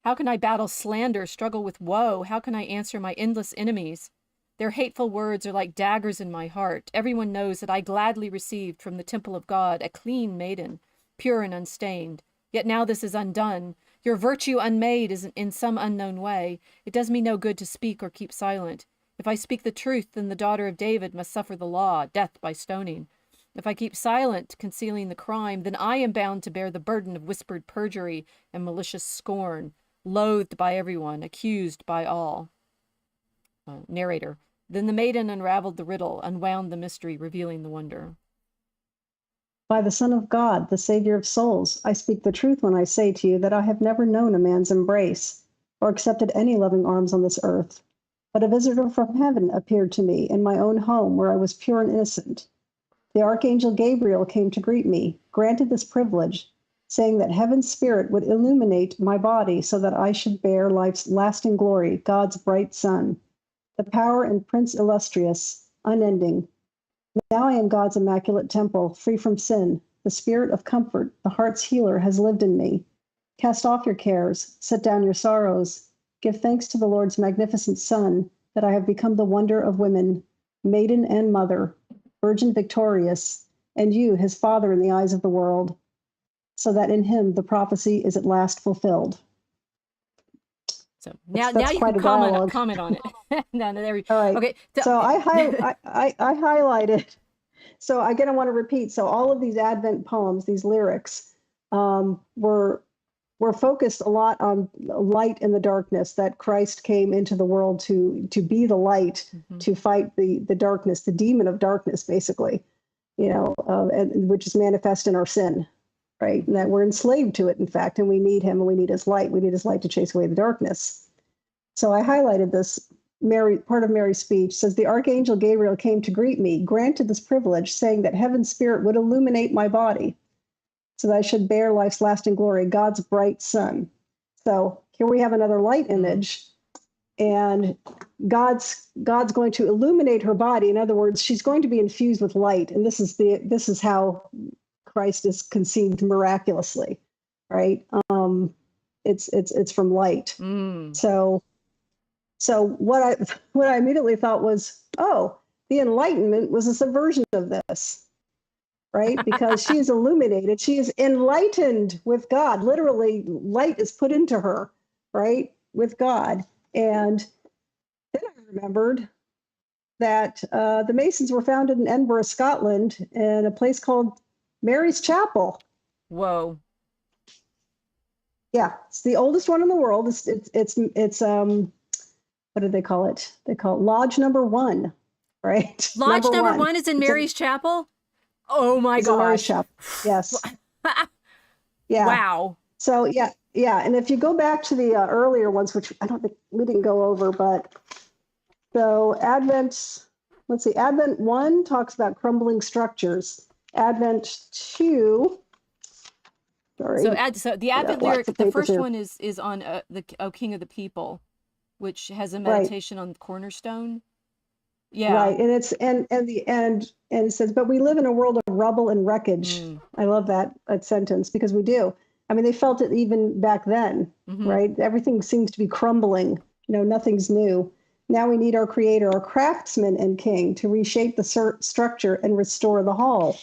How can I battle slander, struggle with woe? How can I answer my endless enemies? Their hateful words are like daggers in my heart. Everyone knows that I gladly received from the temple of God a clean maiden, pure and unstained. Yet now this is undone. Your virtue unmade is in some unknown way. It does me no good to speak or keep silent. If I speak the truth, then the daughter of David must suffer the law, death by stoning. If I keep silent, concealing the crime, then I am bound to bear the burden of whispered perjury and malicious scorn, loathed by everyone, accused by all. Narrator. Then the maiden unraveled the riddle, unwound the mystery, revealing the wonder. By the Son of God, the Savior of souls, I speak the truth when I say to you that I have never known a man's embrace or accepted any loving arms on this earth. But a visitor from heaven appeared to me in my own home where I was pure and innocent. The Archangel Gabriel came to greet me, granted this privilege, saying that heaven's spirit would illuminate my body so that I should bear life's lasting glory, God's bright sun, the power and Prince illustrious, unending. Now I am God's immaculate temple, free from sin. The spirit of comfort, the heart's healer, has lived in me. Cast off your cares, set down your sorrows. Give thanks to the Lord's magnificent Son, that I have become the wonder of women, maiden and mother, virgin victorious, and you, his father in the eyes of the world, so that in him the prophecy is at last fulfilled. So now That's you quite can a comment on it. No, there we. All right. Okay. So I highlighted. So again, I want to repeat. So all of these Advent poems, these lyrics, were focused a lot on light in the darkness. That Christ came into the world to be the light, to fight the darkness, the demon of darkness, basically. And which is manifest in our sin, right? And that we're enslaved to it, in fact, and we need him, and we need his light. We need his light to chase away the darkness. So I highlighted this. Part of Mary's speech says, the Archangel Gabriel came to greet me, granted this privilege, saying that heaven's spirit would illuminate my body so that I should bear life's lasting glory, God's bright sun. So here we have another light image, and God's going to illuminate her body. In other words, she's going to be infused with light, and this is how Christ is conceived miraculously, right? It's from light. So what I immediately thought was, oh, the Enlightenment was a subversion of this, right? Because she is illuminated, she is enlightened with God. Literally, light is put into her, right, with God. And then I remembered that the Masons were founded in Edinburgh, Scotland, in a place called Mary's Chapel. Whoa. Yeah, it's the oldest one in the world. It's what do they call it? They call it Lodge Number 1, right? Lodge number one is in Mary's Chapel? Oh my gosh. Mary's Chapel. Yes. Yeah. Wow. So yeah. And if you go back to the earlier ones, which I don't think we didn't go over, but so Advent 1 talks about crumbling structures. Advent 2. Sorry. So the Advent lyric, the first one is on the O King of the People, which has a meditation on the cornerstone. Yeah. Right. And it's and it says, but we live in a world of rubble and wreckage. I love that sentence, because we do. I mean, they felt it even back then, right? Everything seems to be crumbling. Nothing's new. Now we need our creator, our craftsman and king, to reshape the structure and restore the hall.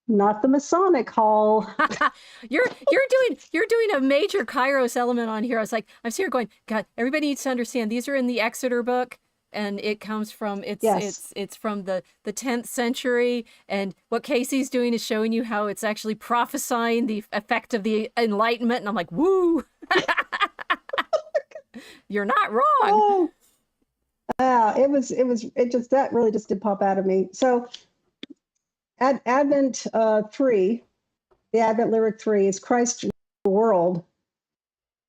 Not the Masonic hall. You're doing a major Kairos element on here. I'm sitting here going, God, everybody needs to understand these are in the Exeter book, and it comes from it's from the 10th century, and what Casey's doing is showing you how it's actually prophesying the effect of the Enlightenment, and I'm like, woo. You're not wrong. That really just did pop out of me. So Advent 3, the Advent lyric 3 is Christ the world,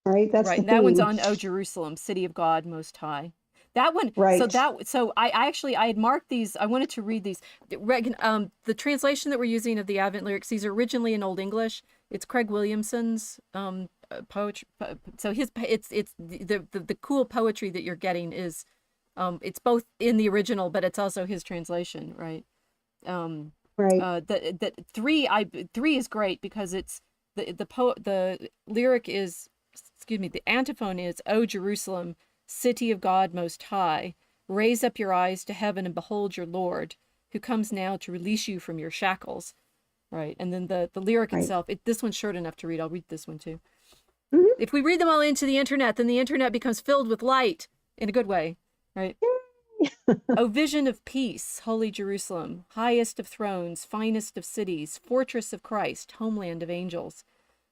right? That's right. That one's on O Jerusalem, City of God Most High. That one, right? So I had marked these. I wanted to read these. The translation that we're using of the Advent lyrics, these are originally in Old English. It's Craig Williamson's poetry. So it's the cool poetry that you're getting is, it's both in the original, but it's also his translation, right? Right. The 3 is great because it's the lyric is, the antiphon is, O Jerusalem, city of God Most High, raise up your eyes to heaven and behold your Lord, who comes now to release you from your shackles. Right. And then the lyric itself, this one's short enough to read. I'll read this one too. If we read them all into the internet, then the internet becomes filled with light in a good way. Right. O vision of peace, holy Jerusalem, highest of thrones, finest of cities, fortress of Christ, homeland of angels,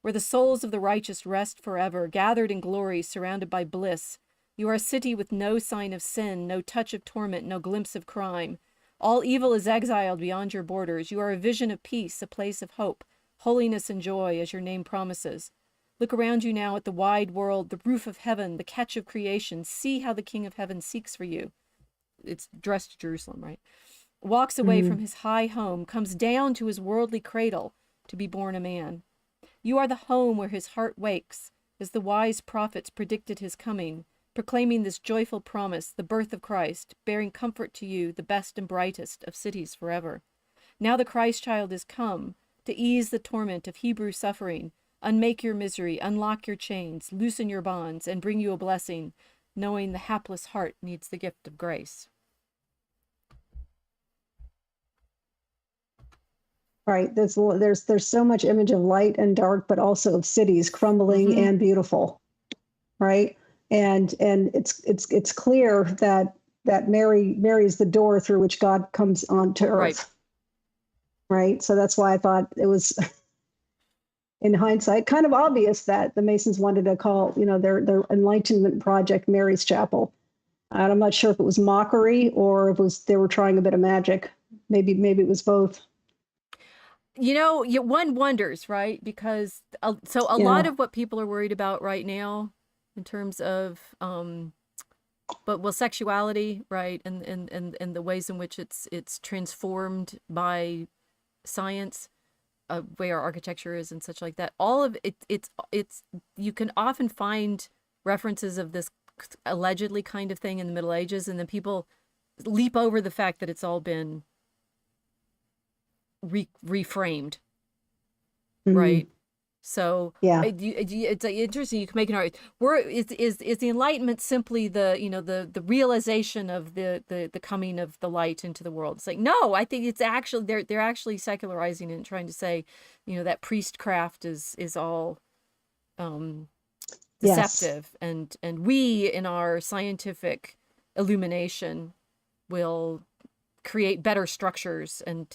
where the souls of the righteous rest forever, gathered in glory, surrounded by bliss. You are a city with no sign of sin, no touch of torment, no glimpse of crime. All evil is exiled beyond your borders. You are a vision of peace, a place of hope, holiness and joy, as your name promises. Look around you now at the wide world, the roof of heaven, the catch of creation. See how the King of heaven seeks for you. It's dressed to Jerusalem, right? Walks away from his high home, comes down to his worldly cradle to be born a man. You are the home where his heart wakes, as the wise prophets predicted his coming, proclaiming this joyful promise, the birth of Christ, bearing comfort to you, the best and brightest of cities forever. Now the Christ child is come to ease the torment of Hebrew suffering, unmake your misery, unlock your chains, loosen your bonds, and bring you a blessing, knowing the hapless heart needs the gift of grace. Right. There's so much image of light and dark, but also of cities crumbling and beautiful. Right. And it's clear that Mary is the door through which God comes onto earth. Right. So that's why I thought it was, in hindsight, kind of obvious that the Masons wanted to call, their Enlightenment project Mary's Chapel. And I'm not sure if it was mockery or if they were trying a bit of magic. Maybe it was both. One wonders, right? Because a lot of what people are worried about right now in terms of sexuality, right? And the ways in which it's transformed by science, way our architecture is and such like that. All of it's you can often find references of this allegedly kind of thing in the Middle Ages, and then people leap over the fact that it's all been reframed, right? So yeah, it's interesting. You can make an argument. Is the Enlightenment simply the realization of the coming of the light into the world? It's like, no, I think it's actually they're actually secularizing it and trying to say, that priestcraft is all deceptive, yes. and we in our scientific illumination will create better structures, and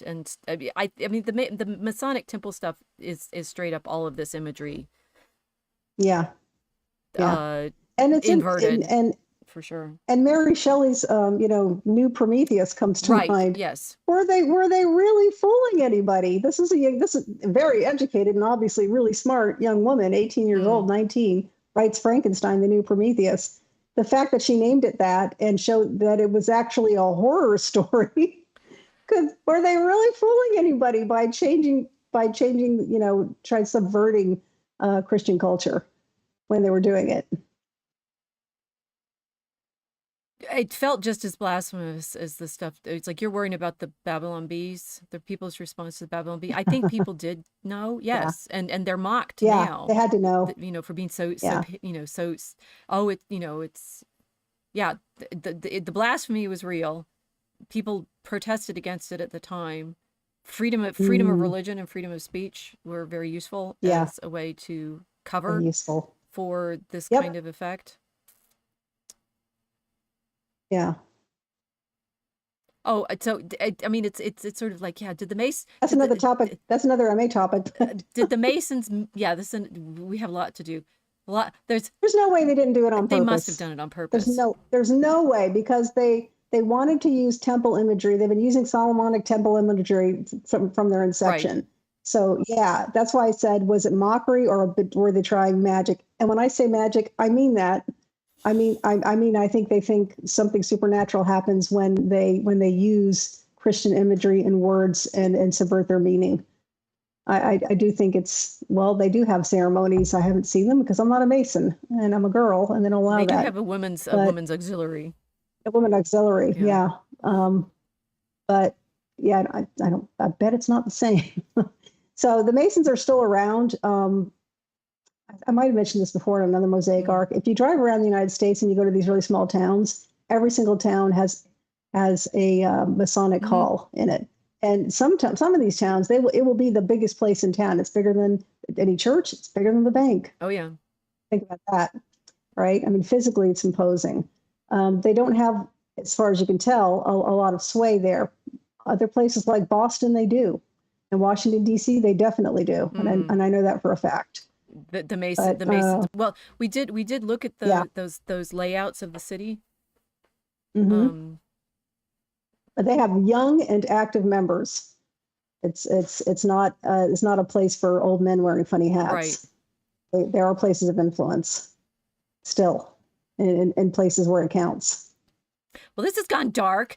I mean the Masonic temple stuff is straight up all of this imagery. Yeah. And it's inverted, and for sure. And Mary Shelley's New Prometheus comes to mind. Yes. Were they really fooling anybody? This is a very educated and obviously really smart young woman, 18 years old, 19, writes Frankenstein, the New Prometheus. The fact that she named it that and showed that it was actually a horror story, because were they really fooling anybody by changing, trying subverting Christian culture when they were doing it? It felt just as blasphemous as the stuff. It's like, you're worrying about the Babylon bees, the people's response to the Babylon bee. I think people did know, yes, and they're mocked now. They had to know, for being so the blasphemy was real. People protested against it at the time. Freedom of religion and freedom of speech were very useful as a way to cover for this kind of effect. Yeah. Oh, so I mean, it's sort of like, did the Masons? That's another topic. That's another MA topic. Did the Masons? Yeah, we have a lot to do. A lot. There's no way they didn't do it on purpose. They must have done it on purpose. There's no way, because they wanted to use temple imagery. They've been using Solomonic temple imagery from their inception. Right. So yeah, that's why I said, was it mockery or were they trying magic? And when I say magic, I mean that. I mean, I think they think something supernatural happens when they use Christian imagery and words and subvert their meaning. I do think they do have ceremonies. I haven't seen them because I'm not a Mason and I'm a girl, and they don't allow that. They do have a women's auxiliary. A women auxiliary, yeah. But yeah, I bet it's not the same. So the Masons are still around. I might have mentioned this before in another Mosaic Arc. If you drive around the United States and you go to these really small towns, every single town has a Masonic hall in it. And some of these towns, it will be the biggest place in town. It's bigger than any church. It's bigger than the bank. Oh yeah. Think about that, right? I mean, physically, it's imposing. They don't have as far as you can tell, a lot of sway there. Other places like Boston, they do. In Washington, D.C., they definitely do. And I know that for a fact. The But Masons. Well, we did look at yeah. those layouts of the city. Hmm. Um, But they have young and active members. It's not a place for old men wearing funny right. hats. There are places of influence still in places where it counts. Well, this has gone dark.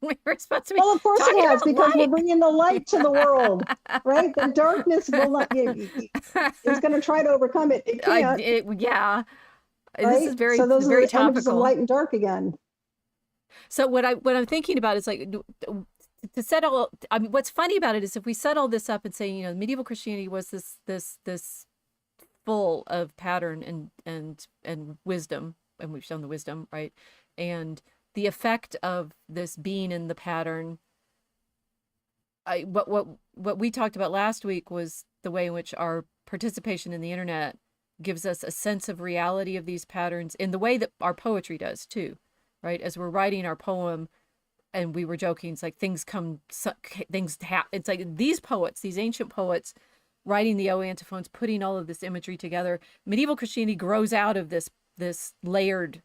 We were supposed to be Well, of course it talking has, about because we're light. bringing the light to the world, right? The darkness will not, is going to try to overcome it. It can't, Yeah. This is right? So those are very the images of topical. light and dark again. So what I'm thinking about is like to set all. I mean, what's funny about it is if we set all this up and say, medieval Christianity was this full of pattern and wisdom, and we've shown the wisdom, right? And the effect of this being in the pattern. What we talked about last week was the way in which our participation in the internet gives us a sense of reality of these patterns in the way that our poetry does too, right? As we're writing our poem, and we were joking, it's like it's like these poets, these ancient poets, writing the O antiphons, putting all of this imagery together. Medieval Christianity grows out of this layered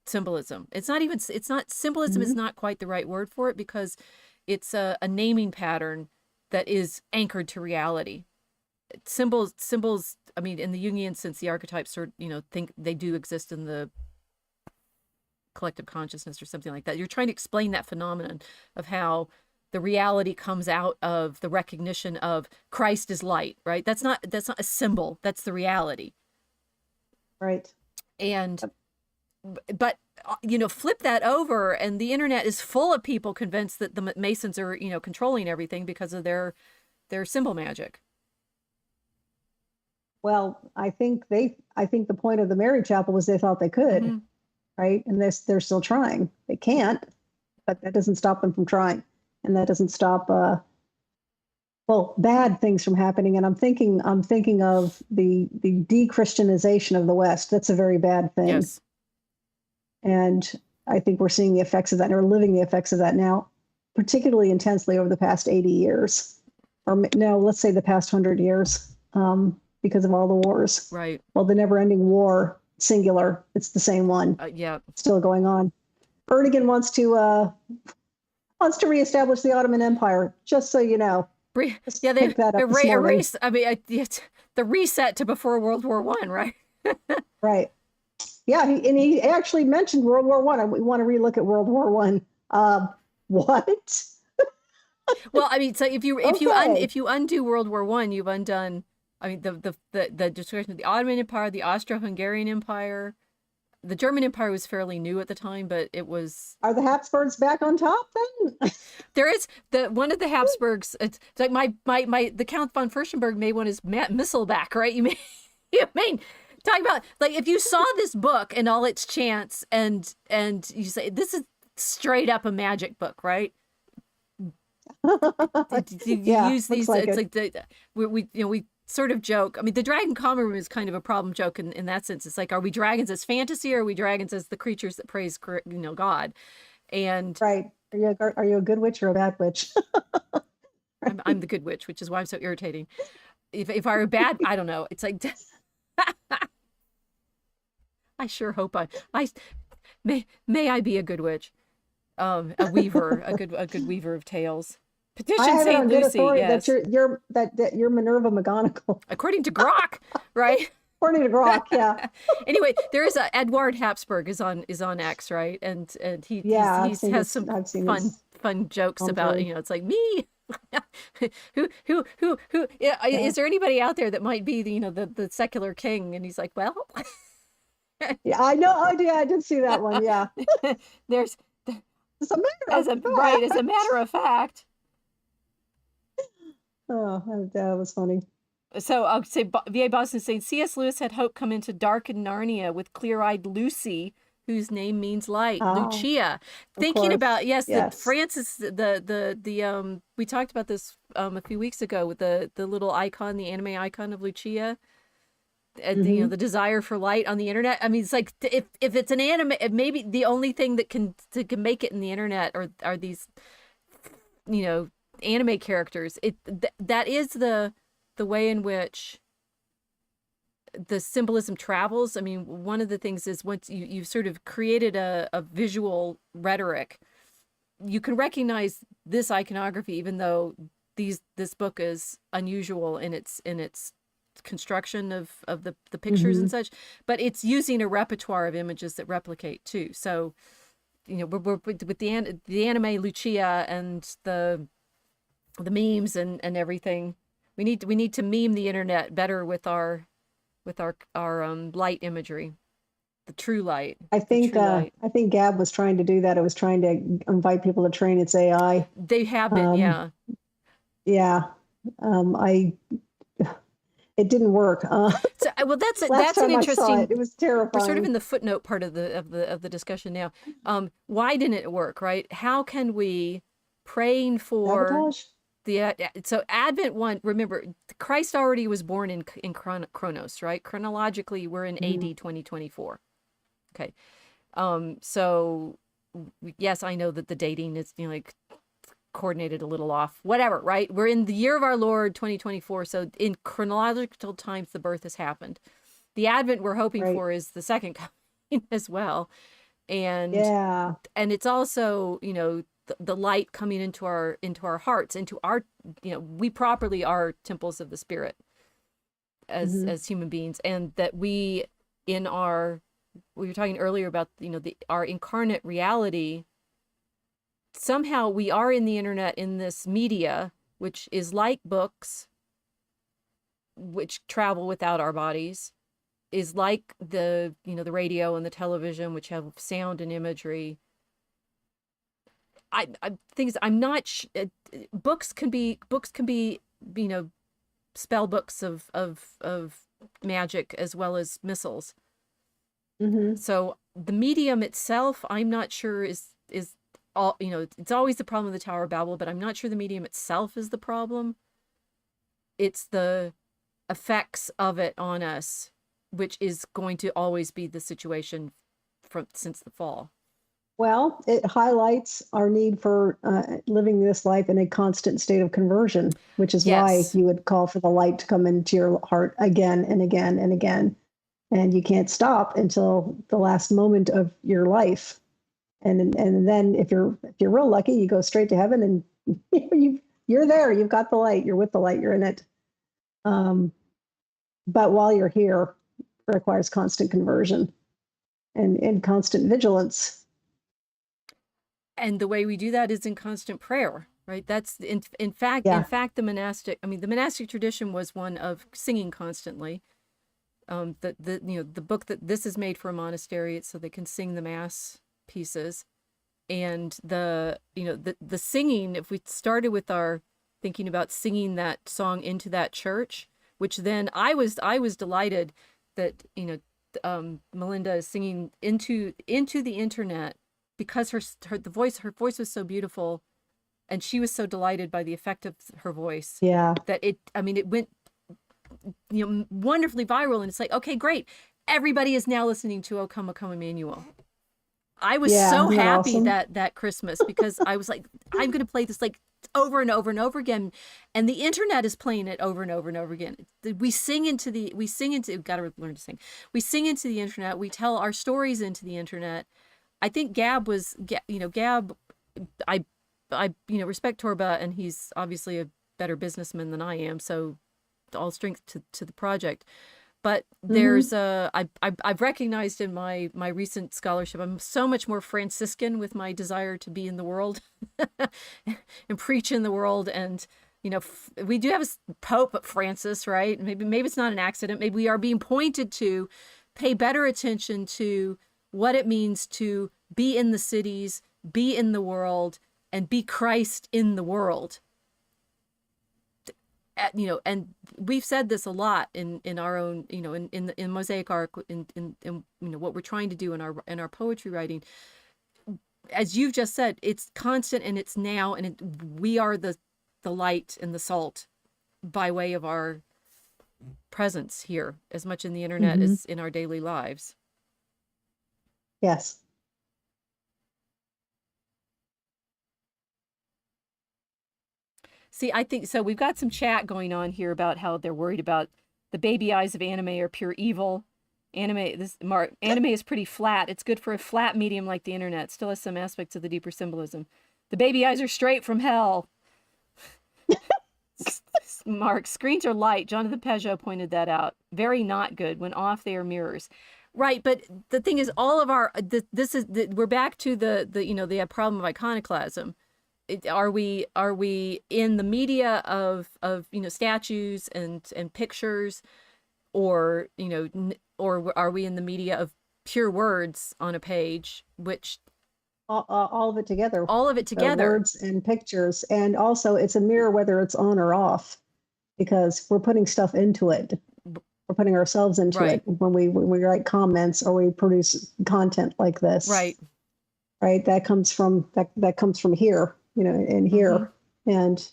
symbolism. It's not symbolism is Mm-hmm. not quite the right word for it, because it's a naming pattern that is anchored to reality. Symbols, I mean, in the Jungian sense, the archetypes are, think they do exist in the collective consciousness or something like that. You're trying to explain that phenomenon of how the reality comes out of the recognition of Christ is light, right? That's not a symbol. That's the reality. Right. And but flip that over, and the internet is full of people convinced that the Masons are controlling everything because of their symbol magic. Well, I think the point of the Mary Chapel was they thought they could, Mm-hmm. right? And they're still trying. They can't, but that doesn't stop them from trying, and that doesn't stop bad things from happening. And I'm thinking of the de-Christianization of the West. That's a very bad thing. Yes. And I think we're seeing the effects of that, or living the effects of that now, particularly intensely over the past 80 years, or no, let's say the past 100 years, because of all the wars. Right. Well, the never-ending war, singular, it's the same one, Yeah. still going on. Erdogan wants to reestablish the Ottoman Empire, just so you know. Just Yeah, picked that up this morning. erase. I mean, it's the reset to before World War I, right? Right. Yeah, he actually mentioned World War One. We want to relook at World War One. What? Well, I mean, so if you Okay. undo World War I, you've undone. I mean, the destruction of the Ottoman Empire, the Austro-Hungarian Empire. The German Empire was fairly new at the time, but it was. Are the Habsburgs back on top then? There is one of the Habsburgs. It's like the Count von Fürstenberg made one his missile back, right? You mean talk about, like, if you saw this book and all its chants, and you say this is straight up a magic book, right? You Yeah, use looks these. like It's it. like we sort of joke. I mean, the Dragon Common Room is kind of a problem joke in that sense. It's like, are we dragons as fantasy, or are we dragons as the creatures that praise God? And Right. Are you a good witch or a bad witch? I'm the good witch, which is why I'm so irritating. If I were bad, I don't know. It's like I sure hope I may I be a good witch, a weaver, a good weaver of tales. I Petition have it Saint on good Lucy, authority yes. that you're Minerva McGonagall, According to Grok, right? according to Grok. Yeah. Anyway, there is Edward Habsburg is on X, right? And Yeah, he has some I've seen fun jokes about, commentary. it's like me. Who yeah, Yeah. is there anybody out there that might be the secular king? And he's like, well, Yeah, I know. Oh, yeah, I did see that one. Yeah. there's As a matter of as a fact. matter of fact. Oh, that was funny. So I'll say VA Boston saying C.S. Lewis had hope come into darkened Narnia with clear-eyed Lucy, whose name means light, Oh, Lucia. of Thinking course. about, yes, Yes. Francis, we talked about this a few weeks ago with the little icon, the anime icon of Lucia. Mm-hmm. the desire for light on the internet. I mean, it's like if it's an anime, maybe the only thing that can make it in the internet are these, you know, anime characters. That is the way in which the symbolism travels. I mean, one of the things is once you've sort of created a visual rhetoric, you can recognize this iconography, even though this book is unusual in its construction of the pictures Mm-hmm. and such, but it's using a repertoire of images that replicate too. So, you know, we're with the anime Lucia and the memes and everything. We need to meme the internet better with our light imagery, the true light, I the think true light. I think Gab was trying to do that. It was trying to invite people to train its AI. They have been, Um, yeah. yeah, I it didn't work. So, well, Last that's an time I saw it, interesting. it was We're sort of terrifying. in the footnote part of the discussion now. Why didn't it work? Right? How can we praying for Sabotage. the so Advent one? Remember, Christ already was born in Chronos, right? Chronologically, we're in Mm-hmm. AD 2024. Okay. So yes, I know that the dating is, you know, like coordinated a little off, whatever, right? We're in the year of our Lord 2024. So in chronological times, the birth has happened. The Advent we're hoping Right. for is the second coming as well. And Yeah. it's also, you know, the light coming into our hearts, into our, you know, we properly are temples of the spirit Mm-hmm. as human beings, and that in our we were talking earlier about, you know, our incarnate reality, somehow we are in the internet, in this media which is like books which travel without our bodies, is like the, you know, the radio and the television which have sound and imagery. I things I'm not books can be, you know, spell books of magic as well as missiles. Mm-hmm. So the medium itself, I'm not sure is all, you know, it's always the problem of the Tower of Babel, but I'm not sure the medium itself is the problem. It's the effects of it on us, which is going to always be the situation from since the fall. Well, it highlights our need for living this life in a constant state of conversion, which is why Yes. you would call for the light to come into your heart again and again and again. And you can't stop until the last moment of your life. And then if you're real lucky, you go straight to heaven and you're there. You've got the light. You're with the light. You're in it. Um, but while you're here, it requires constant conversion and constant vigilance. And the way we do that is in constant prayer, right? That's in Yeah. fact the monastic tradition was one of singing constantly. The you know, the book that this is made for a monastery, it's so they can sing the mass pieces. And the, you know, the singing, if we started with our thinking about singing that song into that church, which then I was delighted that, you know, Melinda is singing into the internet, because her voice was so beautiful, and she was so delighted by the effect of her voice, Yeah. that it went, you know, wonderfully viral. And it's like, okay, great, everybody is now listening to "O Come, O Come, Emmanuel." I was Yeah. so Isn't that happy awesome? that Christmas, because I was like, I'm going to play this like over and over and over again, and the internet is playing it over and over and over again. Got to learn to sing. We sing into the internet. We tell our stories into the internet. I think Gab. I respect Torba, and he's obviously a better businessman than I am. So all strength to the project. But Mm-hmm. there's I've recognized in my recent scholarship, I'm so much more Franciscan with my desire to be in the world and preach in the world. And, you know, we do have a Pope Francis, right? Maybe it's not an accident. Maybe we are being pointed to pay better attention to what it means to be in the cities, be in the world, and be Christ in the world. You know, and we've said this a lot in our own, you know, in Mosaic Arc, in you know, what we're trying to do in our poetry writing. As you've just said, it's constant and it's now, and we are the light and the salt by way of our presence here as much in the internet Mm-hmm. as in our daily lives. Yes. See, I think so. We've got some chat going on here about how they're worried about the baby eyes of anime are pure evil. Anime is pretty flat. It's good for a flat medium like the internet. Still has some aspects of the deeper symbolism. The baby eyes are straight from hell. Mark, screens are light. Jonathan Peugeot pointed that out. Very not good. When off, they are mirrors. Right, but the thing is, all of our we're back to the problem of iconoclasm. Are we in the media of statues and pictures, or or are we in the media of pure words on a page, which All of it together. all of it together, Words and pictures, and also it's a mirror whether it's on or off, because we're putting stuff into it. We're putting ourselves into right, it when we write comments or we produce content like this. right, Right. That comes from here, in here, and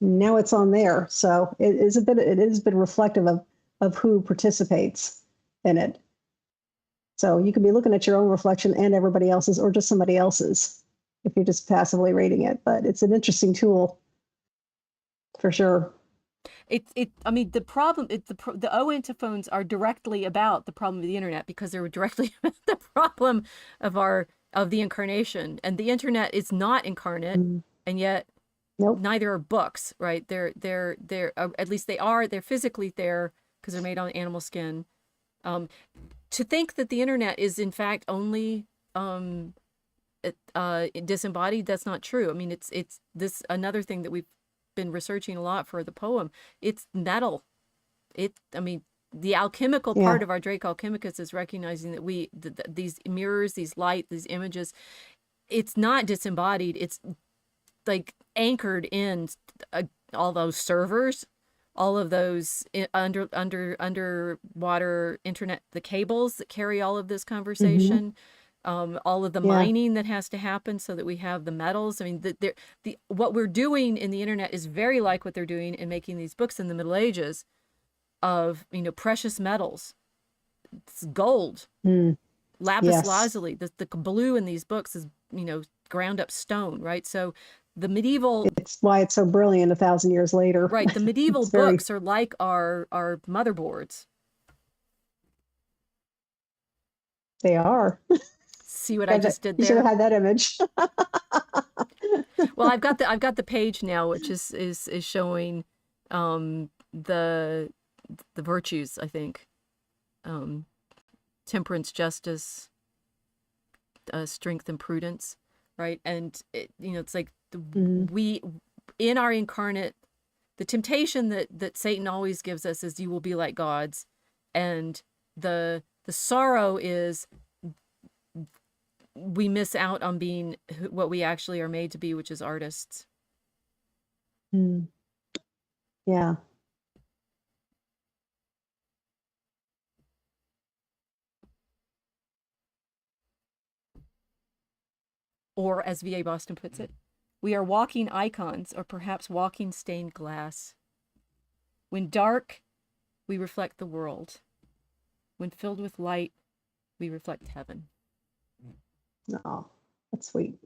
now it's on there. So it is a bit reflective of who participates in it. So you could be looking at your own reflection and everybody else's, or just somebody else's, if you're just passively reading it. But it's an interesting tool, for sure. I mean, the problem, the O antiphones are directly about the problem of the internet, because they were directly about the problem of the incarnation, and the internet is not incarnate, and yet Nope. neither are books, right? They're at least they're physically there because they're made on animal skin. To think that the internet is in fact only disembodied, that's not true. I mean, it's this another thing that we've been researching a lot for the poem. It's metal. I mean, the alchemical part of our Draco Alchemicus is recognizing that these mirrors, these light, these images, it's not disembodied. It's like anchored in all those servers, all of those underwater internet, the cables that carry all of this conversation, all of the mining that has to happen so that we have the metals. I mean, what we're doing in the internet is very like what they're doing in making these books in the Middle Ages of, precious metals. It's gold, lapis lazuli. The blue in these books is, ground up stone, right? So the medieval, it's why it's so brilliant 1,000 years later. Right. The medieval books are like our motherboards. They are. See what I just did there? You should have had that image. Well, I've got the page now, which is showing the virtues, I think. Temperance, justice, strength, and prudence, right? And it's like we in our incarnate, the temptation that Satan always gives us is you will be like gods, and the sorrow is we miss out on being what we actually are made to be, which is artists. Yeah. Or as V.A. Boston puts it, we are walking icons, or perhaps walking stained glass. When dark, we reflect the world. When filled with light, we reflect heaven. Oh, that's sweet.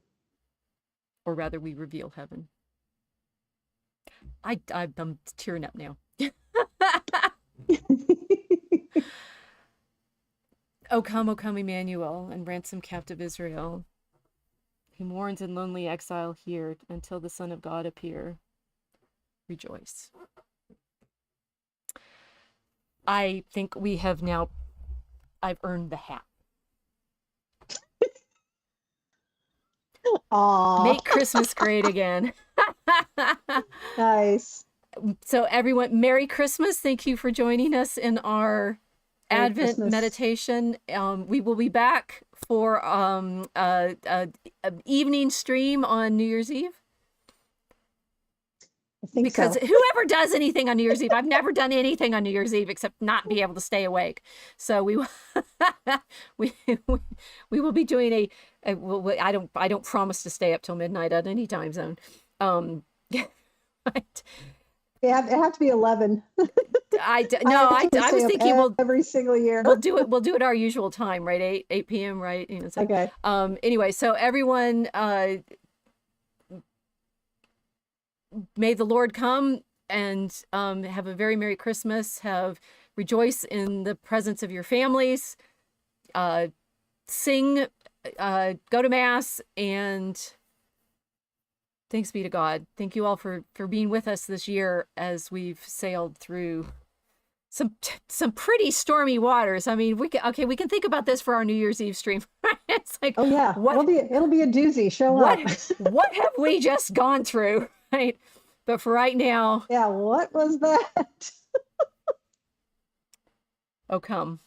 Or rather, we reveal heaven. I'm tearing up now. O come, Emmanuel, and ransom captive Israel, who mourns in lonely exile here until the Son of God appear. Rejoice. I think we have now, I've earned the hat. Aww. Make Christmas great again. Nice. So everyone, Merry Christmas. Thank you for joining us in our Merry Advent Christmas. meditation. We will be back for an evening stream on New Year's Eve. I think because so. whoever does anything on New Year's Eve, I've never done anything on New Year's Eve except not be able to stay awake. So we will be doing I don't promise to stay up till midnight at any time zone. But it have to be 11. No, I try to I was stay up thinking every single year. we'll do it our usual time, right? 8 p.m., right? You know, so, Okay. anyway, so everyone, may the Lord come and have a very Merry Christmas. Rejoice in the presence of your families. Sing, go to Mass, and thanks be to God. Thank you all for being with us this year as we've sailed through some pretty stormy waters. I mean, we can think about this for our New Year's Eve stream. It's like, Oh yeah, what it'll be a doozy. Show what up. what have we just gone through, right? But for right now, Yeah, what was that? oh come.